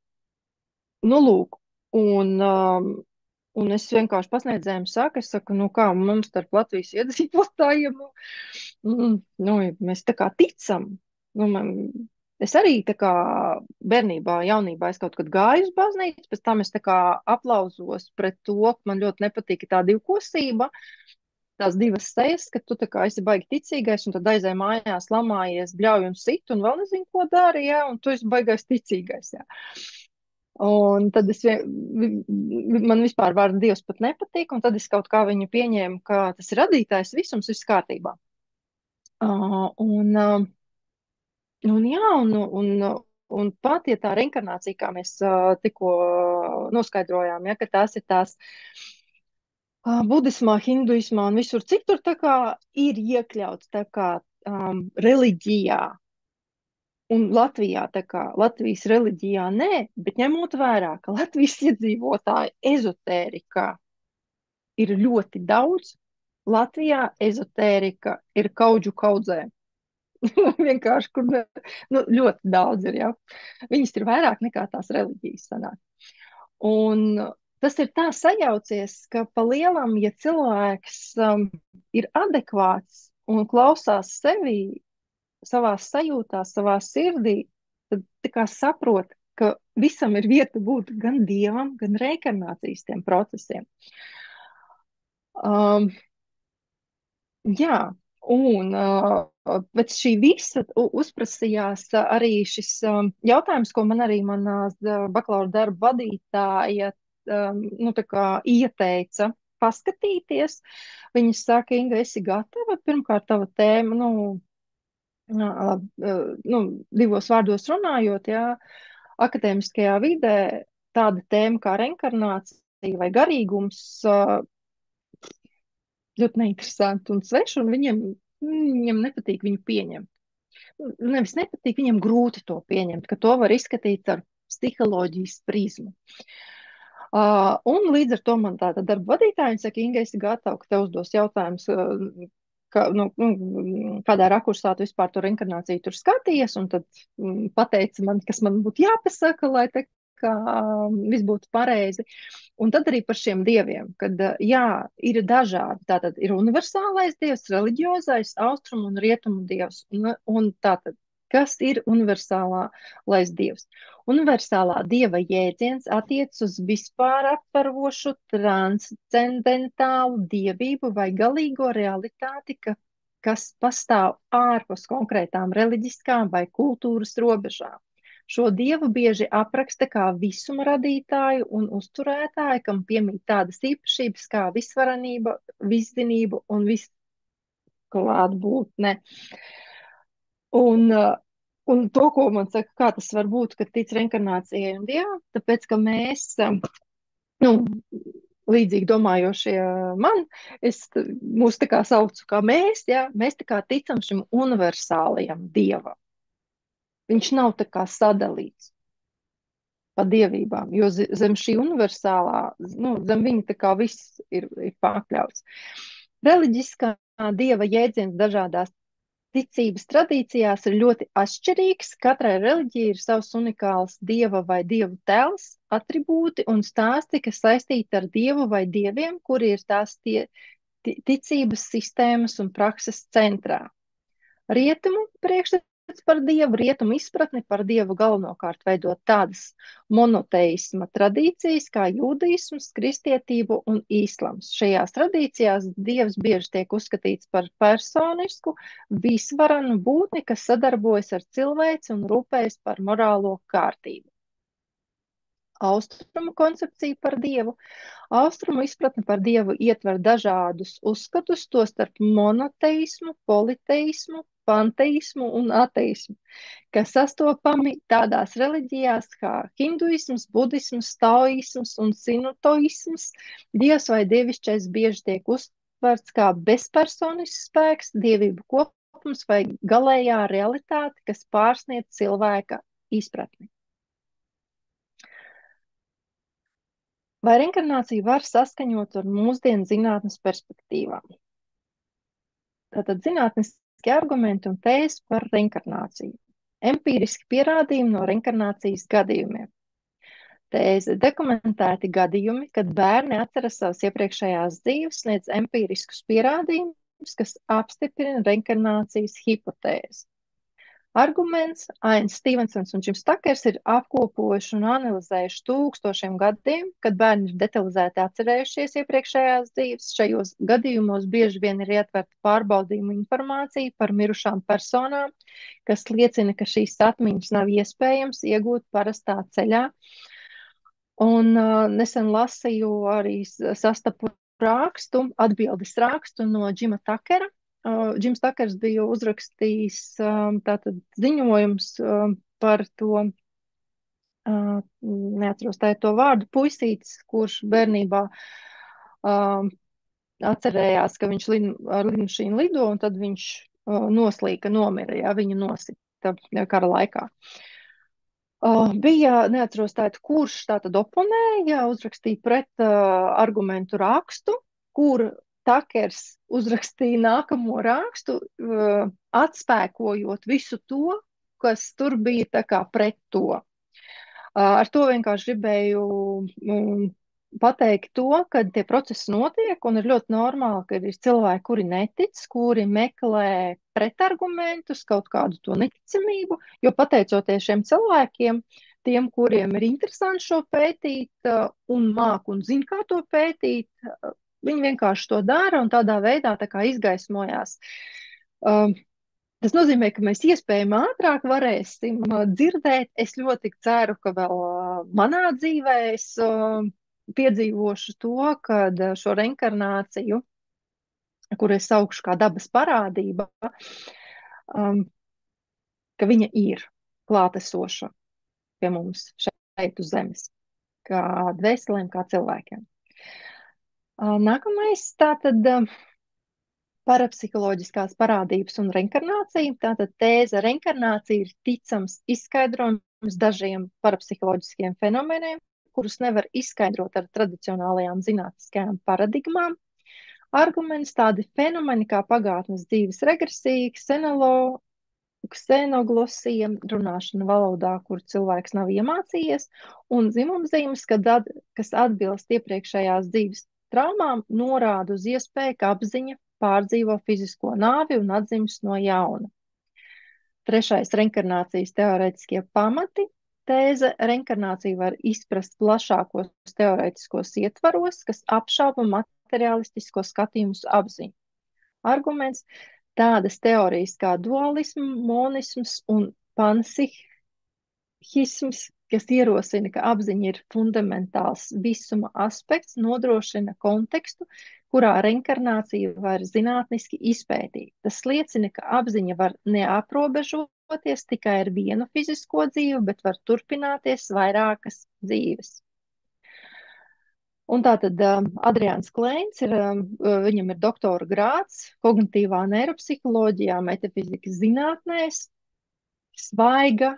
Lūk, un es vienkārši pasniedzējiem saku, kā mums starp Latvijas iedzīvotājiem, mēs tā kā ticam. Es arī tā kā bērnībā, jaunībā es kaut kad gāju uz baznīcu, pēc tam es tā kā aplauzos pret to, ka man ļoti nepatīk tā divkosība, tās divas sejas, ka tu tā kā esi baigi ticīgais, un tad aizēj mājās, lamājies, bļauj un sit, un vēl nezinu, ko dari, jā, un tu esi baigais ticīgais, jā. Un tad man vispār vārds Dievs pat nepatīk, un tad es kaut kā viņu pieņēmu, ka tas ir radītājs, visums, viss kārtībā. Un pat, ja tā reinkarnācija, kā mēs tikko noskaidrojām, ja, ka tās ir tās budismā, hinduismā un visur citur tā kā ir iekļauts tā kā reliģijā. Un Latvijā tā kā Latvijas reliģijā nē, bet ņemot vērā, ka Latvijas iedzīvotāju ezotērikā ir ļoti daudz, Latvijā ezotērika ir kaudžu kaudzē. Vienkārši, kur ļoti daudz ir, jā. Viņas ir vairāk nekā tās reliģijas sanāk. Un tas ir tā sajaucies, ka pa lielam, ja cilvēks ir adekvāts un klausās sevī, savās sajūtās, savā sirdī, tad tā kā saprot, ka visam ir vieta būt gan dievam, gan reinkarnācijas tiem procesiem. Um, jā, bet šī visa uzprasījās arī šis jautājums, ko man arī manās bakalaura darba vadītāja nu, tā kā ieteica paskatīties. Viņa saka, Inga, esi gatava? Pirmkārt, tava tēma, nu, divos vārdos runājot, jā, akadēmiskajā vidē tāda tēma kā reinkarnācija vai garīgums ļoti neinteresanti un sveši, un viņiem nepatīk viņu pieņemt. Nevis nepatīk, viņiem grūti to pieņemt, ka to var izskatīt ar psiholoģijas prizmu. Un līdz ar to man tāda darba vadītāja saka, Inga, esi gatava, ka tev uzdos jautājums, kādā rakursā tu vispār to reinkarnāciju tur skaties, un tad pateica man, kas man būtu jāpasaka, lai te kā viss būtu pareizi. Un tad arī par šiem dieviem, kad jā, ir dažādi. Tātad ir universālais dievs, reliģiozais, austrumu un rietumu dievs. Un tātad, kas ir universālais dievs? Universālā dieva jēdziens attiec uz vispār aptverošu transcendentālu dievību vai galīgo realitāti, kas pastāv ārpus konkrētām reliģiskām vai kultūras robežām. Šo dievu bieži apraksta kā visuma radītāju un uzturētāju, kam piemīt tādas īpašības kā visvarenība, viszinība un visklātbūtne. Un to, ko man saka, kā tas var būt, ka tic reinkarnācijai un dievam, tāpēc, ka mēs, nu, līdzīgi domājošie mūs tā kā saucu kā mēs, jā, mēs tā kā ticam šim universālajam dievam. Viņš nav tā kā sadalīts pa dievībām, jo zem šī universālā, nu, zem viņa tā kā viss ir pakļauts. Reliģiskā dieva jēdziens dažādās ticības tradīcijās ir ļoti atšķirīgs. Katrai reliģijai ir savs unikāls dieva vai dievu tēls, atribūti un stāsti, kas saistīti ar dievu vai dieviem, kuri ir tās ticības sistēmas un prakses centrā. Rietumu priekšstats par dievu, rietumu izpratni par dievu galvenokārt veidot tādas monoteisma tradīcijas kā jūdaisms, kristietība un īslams. Šajās tradīcijās dievs bieži tiek uzskatīts par personisku, visvarenu būtni, kas sadarbojas ar cilvēci un rūpējas par morālo kārtību. Austrumu koncepcija par dievu. Austrumu izpratne par dievu ietver dažādus uzskatus, tostarp monoteismu, politeismu, panteismu un ateismu, kas sastopami tādās reliģijās kā hinduisms, budisms, taoisms un sinotoisms. Dievs vai dievišķais bieži tiek uztverts kā bezpersonisks spēks, dievību kopums vai galējā realitāte, kas pārsniedz cilvēka izpratni. Vai reinkarnāciju var saskaņot ar mūsdienu zinātnes perspektīvām? Tātad zinātniski argumenti un tēzes par reinkarnāciju. Empīriski pierādījumi no reinkarnācijas gadījumiem. Tēze dokumentēti gadījumi, kad bērni atceras savas iepriekšējās dzīves, sniedz empīriskus pierādījumus, kas apstiprina reinkarnācijas hipotēzi. Arguments Ains Stevensons un Džims Takers ir apkopojuši un analizējuši tūkstošiem gadiem, kad bērni ir detalizēti atcerējušies iepriekšējās dzīves. Šajos gadījumos bieži vien ir ietverta pārbaudījuma informācija par mirušām personām, kas liecina, ka šīs atmiņas nav iespējams iegūt parastā ceļā. Un nesen lasīju arī sastapu rakstu, atbildes rakstu no Džima Takera. Džims Takers bija uzrakstījis tātad ziņojums par to, neatceros to vārdu, puisītis, kurš bērnībā atcerējās, ka viņš ar lidmašīnu lido, un tad viņš noslīka, nomira, jā, viņu nosita kara laikā. Bija, neatceros kurš tātad oponēja, uzrakstīja pret argumentu rakstu, kur Takers uzrakstīja nākamo rakstu, atspēkojot visu to, kas tur bija tā kā pret to. Ar to vienkārši gribēju pateikt to, ka tie procesi notiek un ir ļoti normāli, ka ir cilvēki, kuri netic, kuri meklē pretargumentus, kaut kādu to neticamību, jo pateicoties šiem cilvēkiem, tiem, kuriem ir interesanti šo pētīt un māk un zina, kā to pētīt, viņi vienkārši to dara un tādā veidā tā kā izgaismojās. Tas nozīmē, ka mēs iespējami ātrāk varēsim dzirdēt. Es ļoti ceru, ka vēl manā dzīvē es piedzīvošu to, kad šo reinkarnāciju, kuru es saukšu kā dabas parādība, ka viņa ir klātesoša pie mums šeit uz zemes, kā dvēselēm, kā cilvēkiem. Nākamais tātad parapsiholoģiskās parādības un reinkarnācija. Tātad tēze reinkarnācija ir ticams izskaidrojums dažiem parapsiholoģiskiem fenomeniem, kurus nevar izskaidrot ar tradicionālajām zinātniskajām paradigmām. Arguments tādi fenomeni kā pagātnes dzīves regresija, ksenoglosija, runāšana valodā, kur cilvēks nav iemācījies, un dzimumzīmes, kas atbilst iepriekšējās dzīves traumām, norāda uz iespēju, ka apziņa pārdzīvo fizisko nāvi un atdzimst no jauna. Trešais - reinkarnācijas teorētiskie pamati. Tēze reinkarnāciju var izprast plašākos teorētiskos ietvaros, kas apšauba materialistisko skatījumu uz apziņu. Arguments - tādas teorijas kā dualisms, monisms un panpsihisms, kas ierosina, ka apziņa ir fundamentāls visuma aspekts, nodrošina kontekstu, kurā reinkarnāciju var zinātniski izpētīt. Tas liecina, ka apziņa var neaprobežoties tikai ar vienu fizisko dzīvi, bet var turpināties vairākas dzīves. Un tātad Adrians Kleins, viņam ir doktora grāds kognitīvā neiropsiholoģijā, metafizikas zinātnēs, svaiga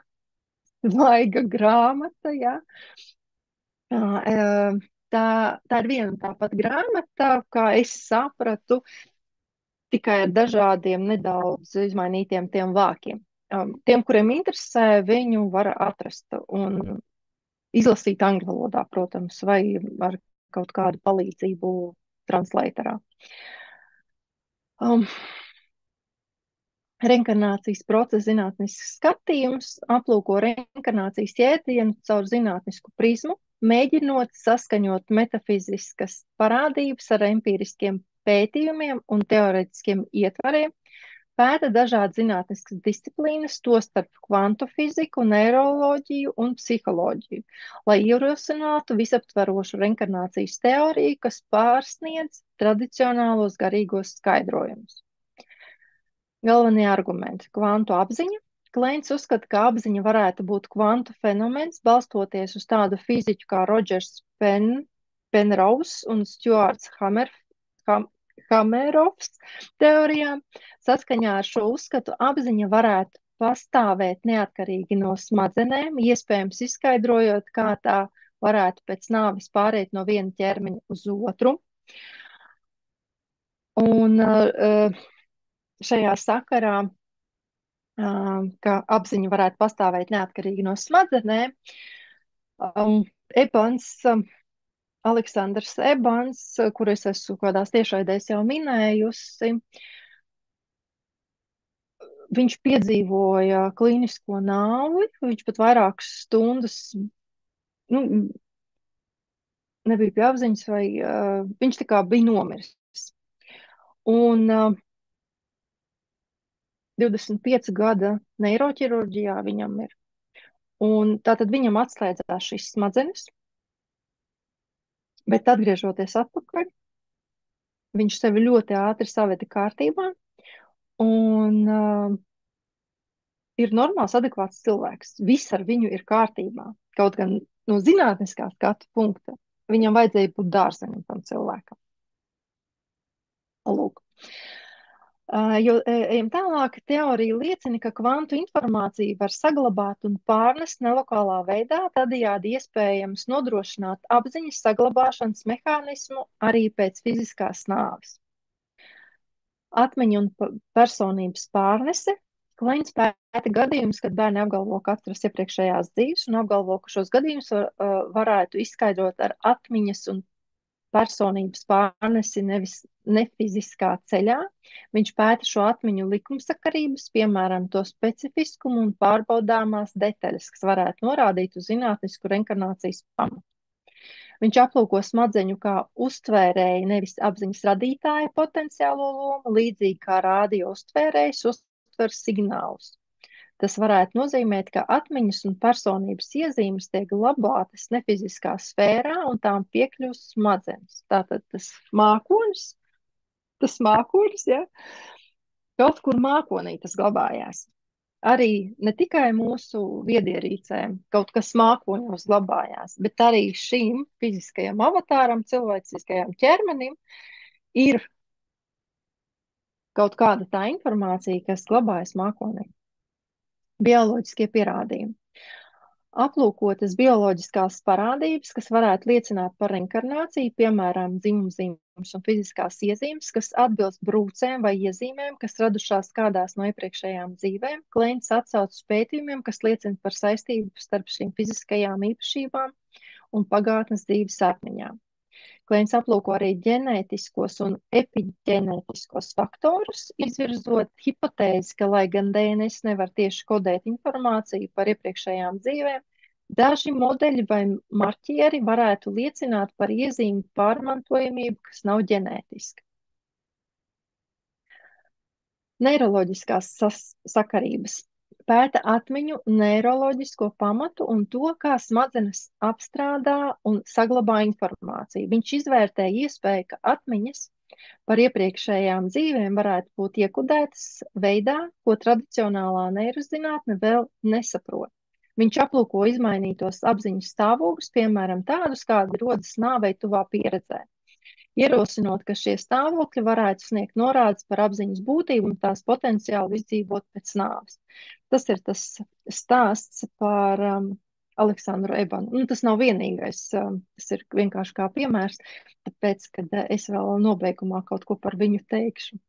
grāmata, ja. Tā ir viena tā pat grāmata, kā es sapratu, tikai ar dažādiem nedaudz izmainītiem tiem vākiem. Tiem, kuriem interesē, viņu var atrast un izlasīt angļu valodā, protams, vai ar kaut kādu palīdzību translatorā. Reinkarnācijas procesa zinātnisks skatījums aplūko reinkarnācijas jēdzienu caur zinātnisku prizmu, mēģinot saskaņot metafiziskas parādības ar empiriskiem pētījumiem un teoretiskiem ietvariem, pēta dažādas zinātniskas disciplīnas, tostarp kvantu fiziku, neiroloģiju un psiholoģiju, lai ierosinātu visaptverošu reinkarnācijas teoriju, kas pārsniedz tradicionālos garīgos skaidrojumus. Galvenie argumenti - kvantu apziņa. Kleins uzskata, ka apziņa varētu būt kvantu fenomens, balstoties uz tādu fiziķu kā Rodžers Penrose un Stuarts Hamerovs teorijām. Saskaņā ar šo uzskatu apziņa varētu pastāvēt neatkarīgi no smadzenēm, iespējams izskaidrojot, kā tā varētu pēc nāves pāriet no viena ķermeņa uz otru. Un šajā sakarā, ka apziņa varētu pastāvēt neatkarīgi no smadzenēm, Aleksandrs Ebans, kur es esmu kādās tiešraidēs jau minējusi, viņš piedzīvoja klīnisko nāvi, viņš pat vairākas stundas, nebija pie apziņas, vai viņš tā kā bija nomiris. Un 25 gada neiroķirurģijā viņam ir. Un tātad viņam atslēdzās šīs smadzenes, bet atgriežoties atpakaļ, viņš sevi ļoti ātri saveda kārtībā un ir normāls, adekvāts cilvēks. Viss ar viņu ir kārtībā. Kaut gan no zinātniskā skatu punkta viņam vajadzēja būt dārzenim tam cilvēkam. Lūk. Jo ejam tālāk, teorija liecina, ka kvantu informāciju var saglabāt un pārnest nelokālā veidā, tādējādi iespējams nodrošināt apziņas saglabāšanas mehānismu arī pēc fiziskās nāves. Atmiņa un personības pārnese. Kleins pēta gadījumus, kad bērni apgalvo, ka atceras iepriekšējās dzīves un apgalvo, ka šos gadījumus varētu izskaidrot ar atmiņas un personības pārnesi nefiziskā ceļā. Viņš pēta šo atmiņu likumsakarības, piemēram, to specifiskumu un pārbaudāmās detaļas, kas varētu norādīt uz zinātnisku reinkarnācijas pamatu. Viņš aplūko smadzeņu kā uztvērēju, nevis apziņas radītāja potenciālo lomu, līdzīgi kā rādio uztvērējs uztver signālus. Tas varētu nozīmēt, ka atmiņas un personības iezīmes tiek glabātas nefiziskā sfērā un tām piekļūst smadzenes. Tātad tas mākonis, ja, kaut kur mākonī tas glabājās. Arī ne tikai mūsu viedierīcēm kaut kas mākoņos glabājās, bet arī šīm fiziskajam avatāram, cilvēciskajam ķermenim ir kaut kāda tā informācija, kas glabājas mākonī. Bioloģiskie pierādījumi. Aplūkotas bioloģiskās parādības, kas varētu liecināt par reinkarnāciju, piemēram, dzimumzīmes un fiziskās iezīmes, kas atbilst brūcēm vai iezīmēm, kas radušās kādās no iepriekšējām dzīvēm. Kleins atsaucas pētījumiem, kas liecina par saistību starp šīm fiziskajām īpašībām un pagātnes dzīves atmiņām. Kleins aplūko arī ģenētiskos un epiģenētiskos faktorus, izvirzot hipotēzi, ka, lai gan DNS nevar tieši kodēt informāciju par iepriekšējām dzīvēm, daži modeļi vai marķieri varētu liecināt par iezīmi pārmantojamību, kas nav ģenētiska. Neiroloģiskās sakarības. Pēta atmiņu neiroloģisko pamatu un to, kā smadzenes apstrādā un saglabā informāciju. Viņš izvērtē iespēju, ka atmiņas par iepriekšējām dzīvēm varētu būt iekodētas veidā, ko tradicionālā neirozinātne vēl nesaprot. Viņš aplūko izmainītos apziņas stāvokļus, piemēram, tādus, kādi rodas nāvei tuvā pieredzē, ierosinot, ka šie stāvokļi varētu sniegt norādes par apziņas būtību un tās potenciālu izdzīvot pēc nāves. Tas ir tas stāsts par Aleksandru Ebanu. Tas nav vienīgais, tas ir vienkārši kā piemērs, tāpēc, kad es vēl nobeigumā kaut ko par viņu teikšu.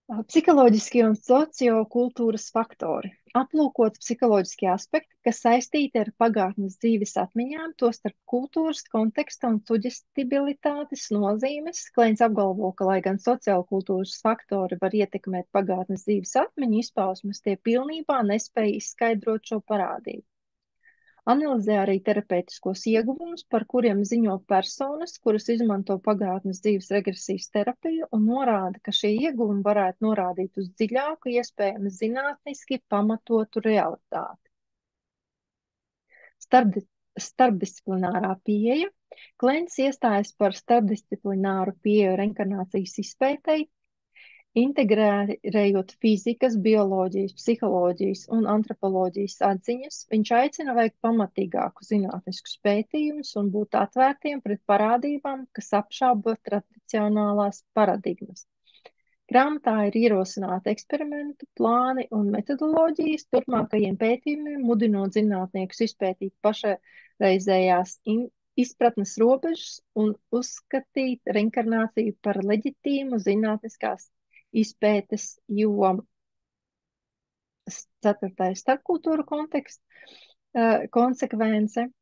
Psiholoģiskie un sociokultūras faktori. Aplūkot psiholoģiskie aspekti, kas saistīti ar pagātnes dzīves atmiņām, tostarp kultūras, konteksta un suģestibilitātes nozīmes. Kleins apgalvo, ka, lai gan sociokultūras faktori var ietekmēt pagātnes dzīves atmiņu izpausmes, tie pilnībā nespēja izskaidrot šo parādību. Analizē arī terapeitiskos ieguvumus, par kuriem ziņo personas, kuras izmanto pagātnes dzīves regresijas terapiju, un norāda, ka šie ieguvumi varētu norādīt uz dziļāku, iespējami zinātniski pamatotu realitāti. Starpdisciplinārā pieeja. Kleins iestājas par starpdisciplināru pieeju reinkarnācijas izpētei, integrējot fizikas, bioloģijas, psiholoģijas un antropoloģijas atziņas. Viņš aicina veikt pamatīgāku zinātniskus pētījumus un būt atvērtiem pret parādībām, kas apšauba tradicionālās paradigmas. Grāmatā ir ierosināti eksperimentu plāni un metodoloģijas turpmākajiem pētījumiem, mudinot zinātniekus izpētīt pašreizējās izpratnes robežas un uzskatīt reinkarnāciju par leģitīmu zinātniskās izpētes jomu. 4. starpkultūru konsekvence.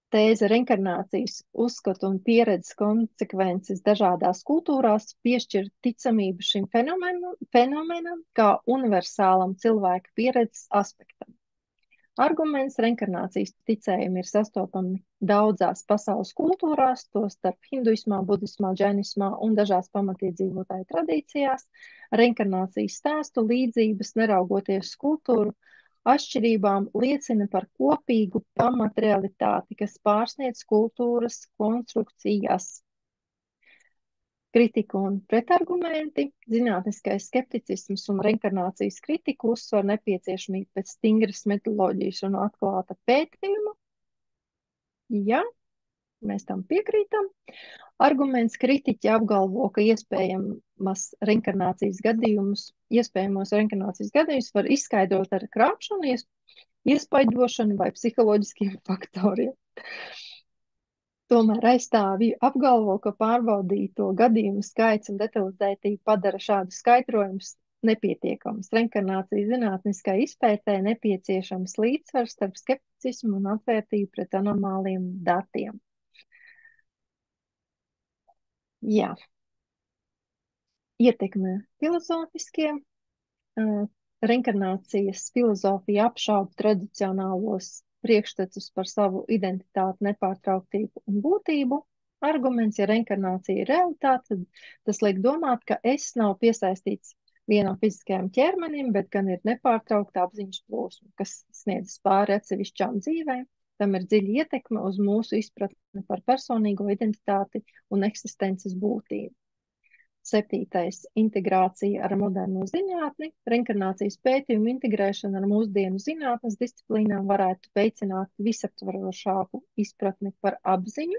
Tēze reinkarnācijas uzskatu un pieredzes konsekvences dažādās kultūrās piešķir ticamību šim fenomenam kā universālam cilvēka pieredzes aspektam. Arguments reinkarnācijas ticējumi ir sastopami daudzās pasaules kultūrās, tostarp hinduismā, budismā, džainismā un dažās pamatiedzīvotāju tradīcijās. Reinkarnācijas stāstu līdzības, neraugoties uz kultūru atšķirībām, liecina par kopīgu pamatrealitāti, kas pārsniedz kultūras konstrukcijas. Kritika un pretargumenti. Zinātniskais skepticisms un reinkarnācijas kritika uzsver nepieciešamību pēc stingras metodoloģijas un atklāta pētījuma. Jā, mēs tam piekrītam. Arguments kritiķi apgalvo, ka iespējamos reinkarnācijas gadījumus var izskaidrot ar krāpšanu, iespaidošanu vai psiholoģiskiem faktoriem. Tomēr aizstāvji apgalvo, ka pārbaudīto gadījumu skaits un detalizētība padara šādus skaidrojumus nepietiekams. Reinkarnācijas zinātniskai izpētē nepieciešams līdzsvars starp skepticismu un atvērtību pret anomāliem datiem. Jā, ietekme filozofiskie. Reinkarnācijas filozofija apšauba tradicionālos priekšstatus par savu identitāti, nepārtrauktību un būtību. Arguments, ja reinkarnācija ir realitāte, tad tas liek domāt, ka es nav piesaistīts vienam fiziskajam ķermenim, bet gan ir nepārtraukta apziņas plūsma, kas sniedz pāri atsevišķām dzīvēm. Tam ir dziļa ietekme uz mūsu izpratni par personīgo identitāti un eksistences būtību. 7. integrācija ar moderno zinātni. Reinkarnācijas pētījumu integrēšana ar mūsdienu zinātnes disciplīnām varētu veicināt visaptvarošāku izpratni par apziņu.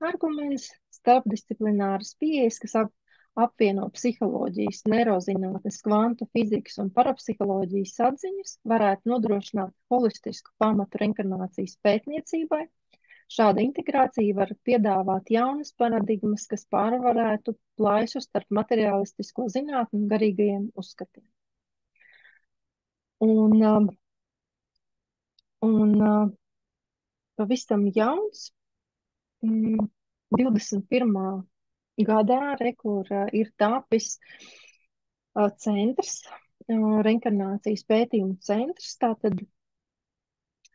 Arguments starpdisciplināras pieejas, kas apvieno psiholoģijas, neirozinātnes, kvantu fizikas un parapsiholoģijas atziņas, varētu nodrošināt holistisku pamatu reinkarnācijas pētniecībai. Šāda integrācija var piedāvāt jaunas paradigmas, kas pārvarētu plaisu starp materiālistisko zinātni un garīgajiem uzskatiem. Pavisam jauns 21. gadā, kur ir tapis centrs, reinkarnācijas pētījumu centrs, tātad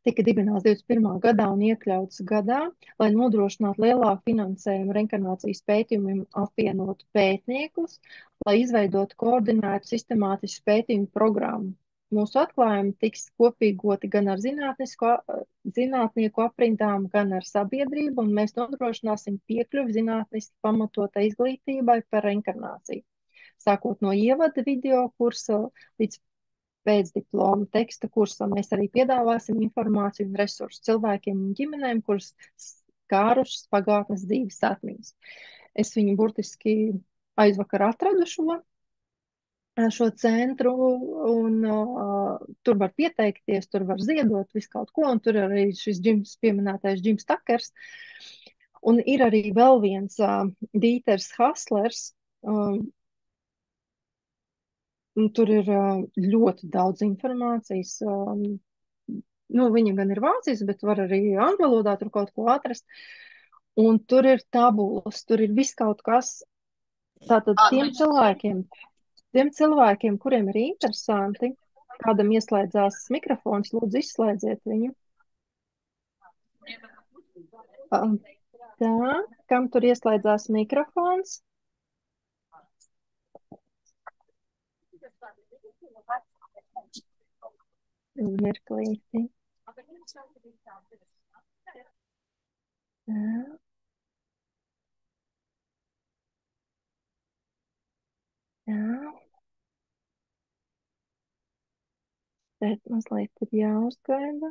tika dibināts 21. gadā un iekļauts gadā, lai nodrošinātu lielāku finansējumu reinkarnācijas pētījumiem, apvienotu pētniekus, lai izveidotu koordinētu sistemātisku pētījumu programmu. Mūsu atklājumi tiks kopīgoti gan ar zinātnieku aprindām, gan ar sabiedrību, un mēs nodrošināsim piekļuvi zinātniski pamatotai izglītībai par reinkarnāciju. Sākot no ievada video kursa līdz pēcdiploma teksta kursam, mēs arī piedāvāsim informāciju un resursus cilvēkiem un ģimenēm, kuras skārušas pagātnes dzīves atmiņas. Es viņu burtiski aizvakar atradu šo centru, un tur var pieteikties, tur var ziedot visu kaut ko, un tur arī šis pieminētais Džims Takers. Un ir arī vēl viens Dīters Haslers. Tur ir ļoti daudz informācijas. Viņa gan ir vācijas, bet var arī angļu valodā tur kaut ko atrast. Un tur ir tabulas, tur ir viss kaut kas. Tātad tiem cilvēkiem, kuriem ir interesanti, kādam ieslēdzās mikrofons, lūdzu izslēdziet viņu. Tā, kam tur ieslēdzās mikrofons? Mirklīti. Jā. Tēt mazliet ir jāuzgaida,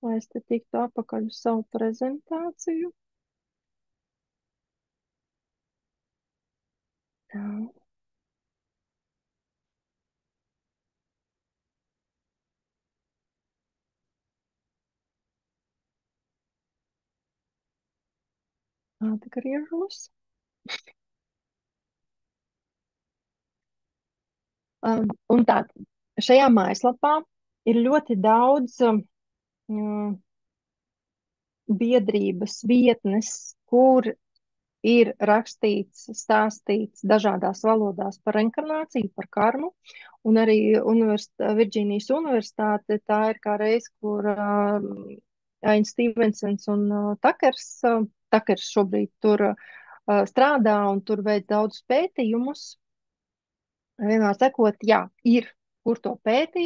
lai es te tiktu apakaļ uz savu prezentāciju. Tā. Atgriežos. Un tā, šajā mājaslapā ir ļoti daudz biedrības vietnes, kur ir rakstīts, stāstīts dažādās valodās par reinkarnāciju, par karmu, un arī Virģīnijas universitāte, tā ir kā reiz, kur Ains Stevensons un Takers šobrīd tur strādā un tur veic daudz pētījumus. Vienmēr sakot, jā, ir, kur to pētīt,